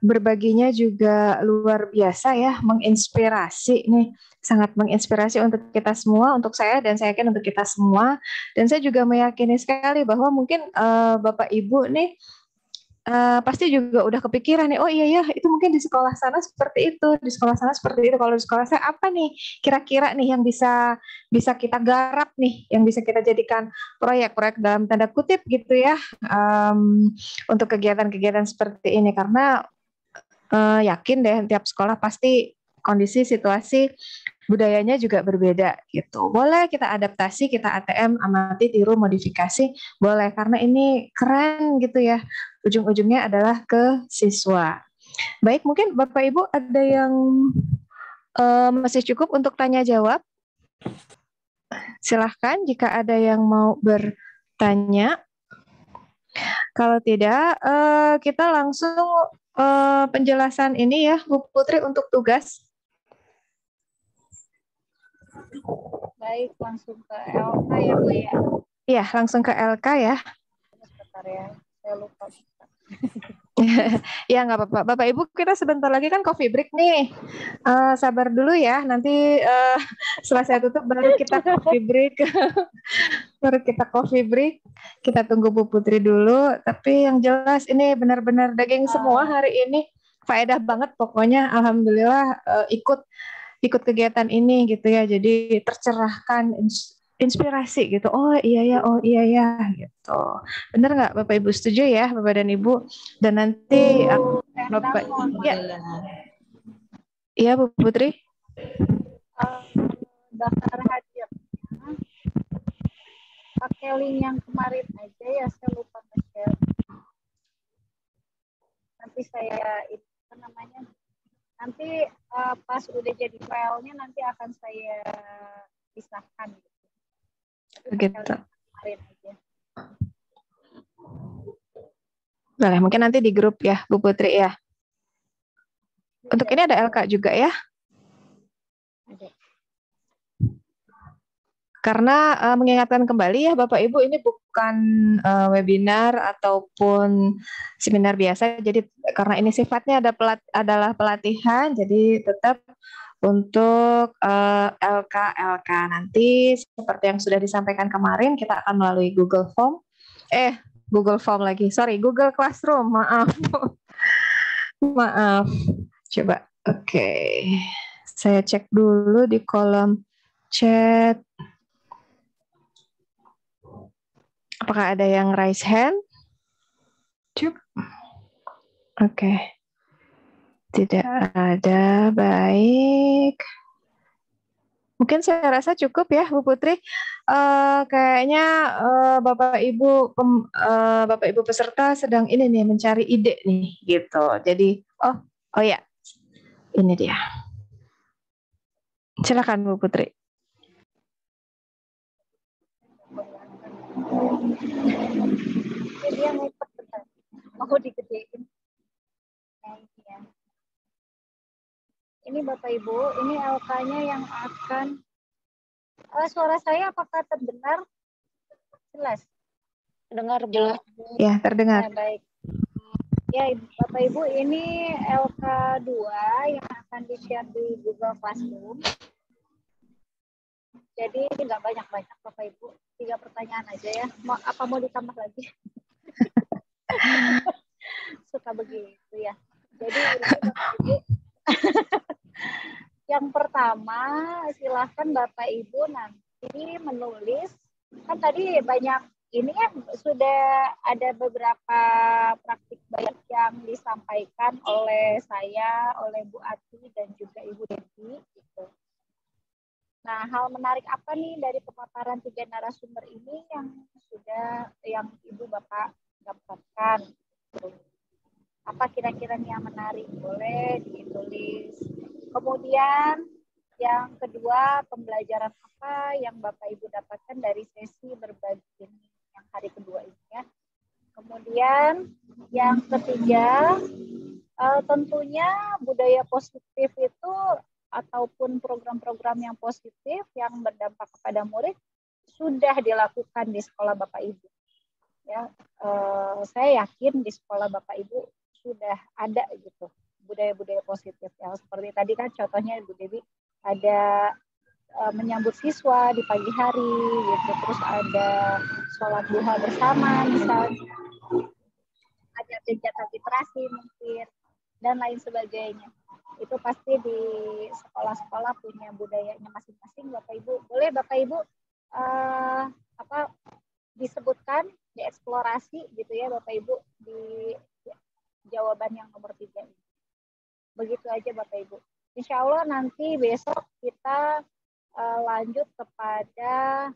Berbaginya juga luar biasa ya, menginspirasi nih, sangat menginspirasi untuk kita semua, untuk saya dan saya yakin untuk kita semua. Dan saya juga meyakini sekali bahwa mungkin Bapak Ibu nih pasti juga udah kepikiran nih, oh iya ya itu mungkin di sekolah sana seperti itu, di sekolah sana seperti itu. Kalau di sekolah saya apa nih kira-kira nih yang bisa kita garap nih, yang bisa kita jadikan proyek-proyek dalam tanda kutip gitu ya, untuk kegiatan-kegiatan seperti ini. Karena yakin deh tiap sekolah pasti kondisi situasi budayanya juga berbeda gitu. Boleh kita adaptasi, kita ATM, amati, tiru, modifikasi, boleh, karena ini keren gitu ya. Ujung-ujungnya adalah ke siswa. Baik, mungkin Bapak Ibu ada yang masih cukup untuk tanya jawab. Silahkan jika ada yang mau bertanya. Kalau tidak, kita langsung penjelasan ini ya, Bu Putri, untuk tugas. Baik, langsung ke LK ya Bu ya. Iya, langsung ke LK ya. Sebentar ya, saya lupa. Ya nggak apa-apa. Bapak Ibu, kita sebentar lagi kan coffee break nih. Sabar dulu ya. Nanti setelah saya tutup baru kita coffee break. Baru kita coffee break. Kita tunggu Bu Putri dulu. Tapi yang jelas ini benar-benar daging semua hari ini. Faedah banget pokoknya. Alhamdulillah ikut kegiatan ini gitu ya. Jadi tercerahkan, inspirasi gitu. Oh iya ya gitu. Benar nggak Bapak Ibu, setuju ya Bapak dan Ibu? Dan nanti Bapak ya Bu Putri. Daftar hadirnya pakai link yang kemarin aja ya, saya lupa nge-share. Nanti nanti saya apa namanya, nanti pas udah jadi filenya nanti akan saya pisahkan. Begitu. Kemarin aja. Boleh, mungkin nanti di grup ya, Bu Putri ya. Untuk ini ada LK juga ya? Ada. Karena mengingatkan kembali ya Bapak Ibu, ini bukan webinar ataupun seminar biasa. Jadi karena ini sifatnya adalah pelatihan, jadi tetap untuk LK nanti seperti yang sudah disampaikan kemarin, kita akan melalui Google Form. Google Classroom, maaf. Maaf. Coba, oke. Saya cek dulu di kolom chat. Apakah ada yang raise hand? Oke. Tidak ada, baik. Mungkin saya rasa cukup ya Bu Putri. Kayaknya Bapak Ibu peserta sedang ini nih mencari ide nih gitu. Jadi oh ya, ini dia. Silakan Bu Putri. Jadi yang mau digedein. Nah, ini ya. Ini Bapak Ibu, ini LK-nya yang akan suara saya apakah terdengar jelas? Dengar jelas. Ya, terdengar. Nah, baik. Ya, Bapak Ibu, ini LK2 yang akan di-share di Google Classroom. Jadi nggak banyak-banyak Bapak Ibu, 3 pertanyaan aja ya. Apa mau ditambah lagi? Suka begitu ya. Jadi ini Bapak Ibu. Yang pertama, silahkan Bapak Ibu nanti menulis. Kan tadi banyak ini kan sudah ada beberapa praktik baik yang disampaikan oleh saya, oleh Bu Ati dan juga Ibu Devi. Gitu. Nah, hal menarik apa nih dari pemaparan 3 narasumber ini yang Ibu Bapak dapatkan? Apa kira-kira yang menarik? Boleh ditulis. Kemudian yang kedua, pembelajaran apa yang Bapak Ibu dapatkan dari sesi berbagi ini yang hari kedua ini ya. Kemudian yang ketiga, tentunya budaya positif itu ataupun program-program yang positif yang berdampak kepada murid sudah dilakukan di sekolah Bapak Ibu. Ya, saya yakin di sekolah Bapak Ibu sudah ada gitu budaya-budaya positif yang seperti tadi kan contohnya Ibu Dewi ada menyambut siswa di pagi hari gitu, terus ada sholat duha bersama misalnya, ada kegiatan literasi mungkin dan lain sebagainya. Itu pasti di sekolah-sekolah punya budayanya masing-masing Bapak Ibu. Boleh Bapak Ibu disebutkan, dieksplorasi gitu ya Bapak Ibu di jawaban yang nomor 3 ini. Begitu aja Bapak Ibu. Insya Allah nanti besok kita lanjut kepada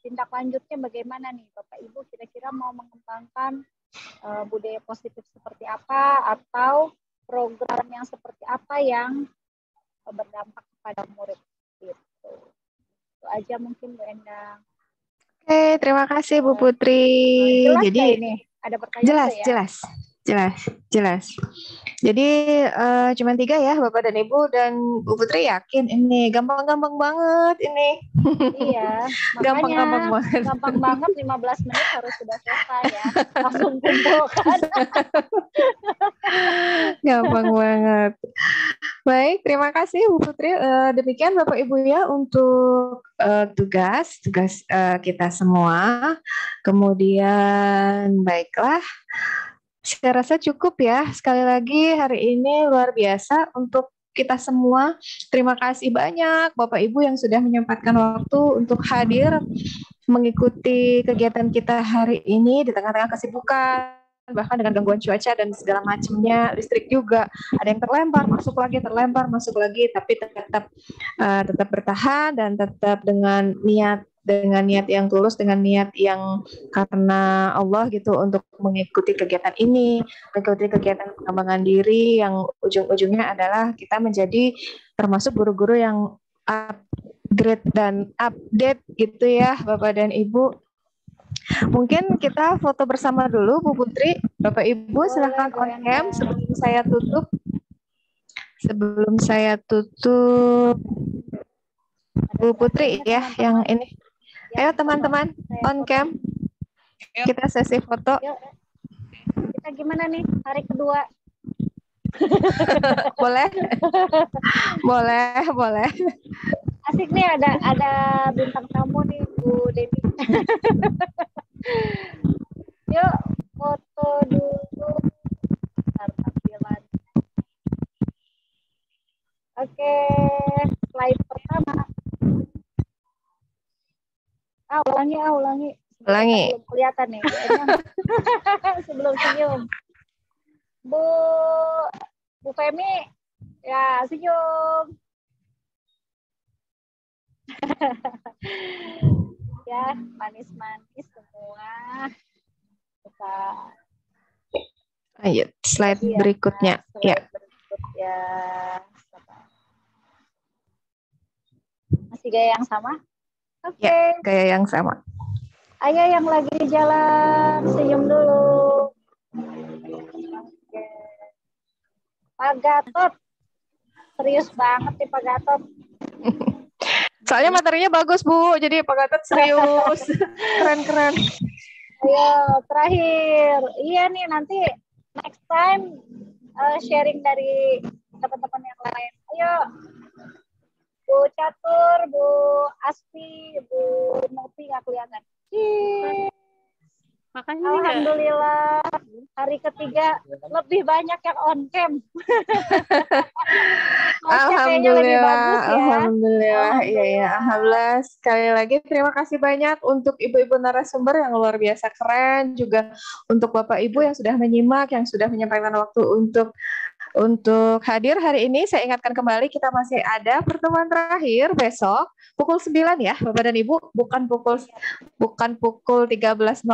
tindak lanjutnya bagaimana nih Bapak Ibu kira-kira mau mengembangkan budaya positif seperti apa atau program yang seperti apa yang berdampak kepada murid gitu. Itu aja mungkin Bu Endang. Oke, terima kasih Bu Putri. Jelas Jadi ini ada pertanyaan jelas. Jadi cuma 3 ya Bapak dan Ibu, dan Bu Putri yakin ini gampang-gampang banget ini. Iya, gampang banget 15 menit harus sudah selesai ya. Langsung kumpulkan. Gampang banget. Baik, terima kasih Bu Putri. Demikian Bapak Ibu ya untuk tugas kita semua. Kemudian baiklah, saya rasa cukup ya. Sekali lagi hari ini luar biasa untuk kita semua. Terima kasih banyak Bapak Ibu yang sudah menyempatkan waktu untuk hadir mengikuti kegiatan kita hari ini di tengah-tengah kesibukan, bahkan dengan gangguan cuaca dan segala macamnya, listrik juga ada yang terlempar masuk lagi, tapi tetap bertahan dan tetap dengan niat dengan niat yang tulus, dengan niat yang karena Allah gitu untuk mengikuti kegiatan ini, mengikuti kegiatan pengembangan diri yang ujung-ujungnya adalah kita menjadi termasuk guru-guru yang upgrade dan update gitu ya Bapak dan Ibu. Mungkin kita foto bersama dulu Bu Putri. Bapak Ibu silahkan on cam sebelum saya tutup. Sebelum saya tutup Bu Putri ya yang ini. Ayo teman-teman on cam. Kita sesi foto. Kita gimana nih hari kedua? Boleh? Boleh. Asik nih ada bintang tamu nih Bu Devi. Yuk foto dulu. Tampilan. Oke, slide pertama. Ulangi. Belum kelihatan nih. Sebelum senyum. Bu Femi, ya senyum. Ya, manis-manis semua. Kita Ayo, slide berikutnya. Ya. berikutnya. Masih gaya yang sama? Oke. Ya, gaya yang sama. Ayo yang lagi di jalan, senyum dulu. Oke. Pak Gatot. Serius banget nih Pak Gatot. Soalnya materinya bagus Bu, jadi Pak Gatot serius. Keren. Ayo, terakhir. Iya nih, nanti next time sharing dari teman-teman yang lain. Ayo. Bu Catur, Bu Aspi, Bu Novi nggak kelihatan. Makanya Alhamdulillah hari ketiga lebih banyak yang on cam. Alhamdulillah, iya. Alhamdulillah. Sekali lagi terima kasih banyak untuk ibu-ibu narasumber yang luar biasa keren, juga untuk Bapak Ibu yang sudah menyimak, yang sudah menyempatkan waktu untuk hadir hari ini. Saya ingatkan kembali kita masih ada pertemuan terakhir besok pukul 9 ya Bapak dan Ibu, bukan pukul 13.00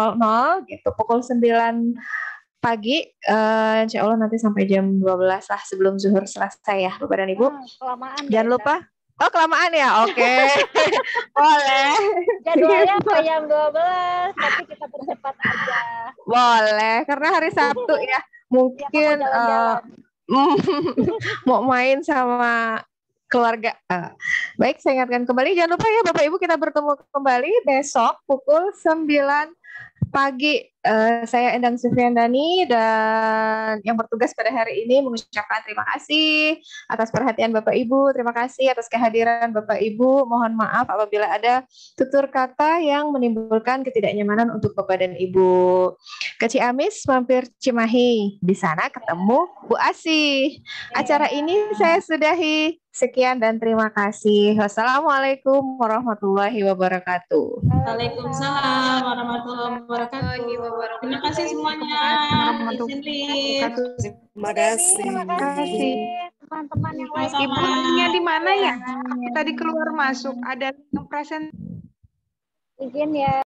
gitu, pukul 9 pagi, insya Allah nanti sampai jam 12 lah sebelum zuhur selesai ya Bapak dan Ibu. Kelamaan. Jangan lupa. Oh kelamaan ya, oke. Boleh. Jadwalnya sampai jam 12, tapi kita percepat aja. Boleh, karena hari Sabtu ya mungkin mau main sama keluarga. Baik, saya ingatkan kembali, jangan lupa ya Bapak Ibu, kita bertemu kembali besok pukul 9 pagi. Saya Endang Sufiandani dan yang bertugas pada hari ini mengucapkan terima kasih atas perhatian Bapak Ibu, terima kasih atas kehadiran Bapak Ibu. Mohon maaf apabila ada tutur kata yang menimbulkan ketidaknyamanan untuk Bapak dan Ibu. Ke Ciamis mampir Cimahi, di sana ketemu Bu Asih. Acara ini saya sudahi. Sekian dan terima kasih. Wassalamualaikum warahmatullahi wabarakatuh. Waalaikumsalam warahmatullahi wabarakatuh. Terima kasih semuanya. Terima kasih. Teman-teman yang lain. Ibunya di mana ya? Tadi keluar masuk ada present. Izin ya.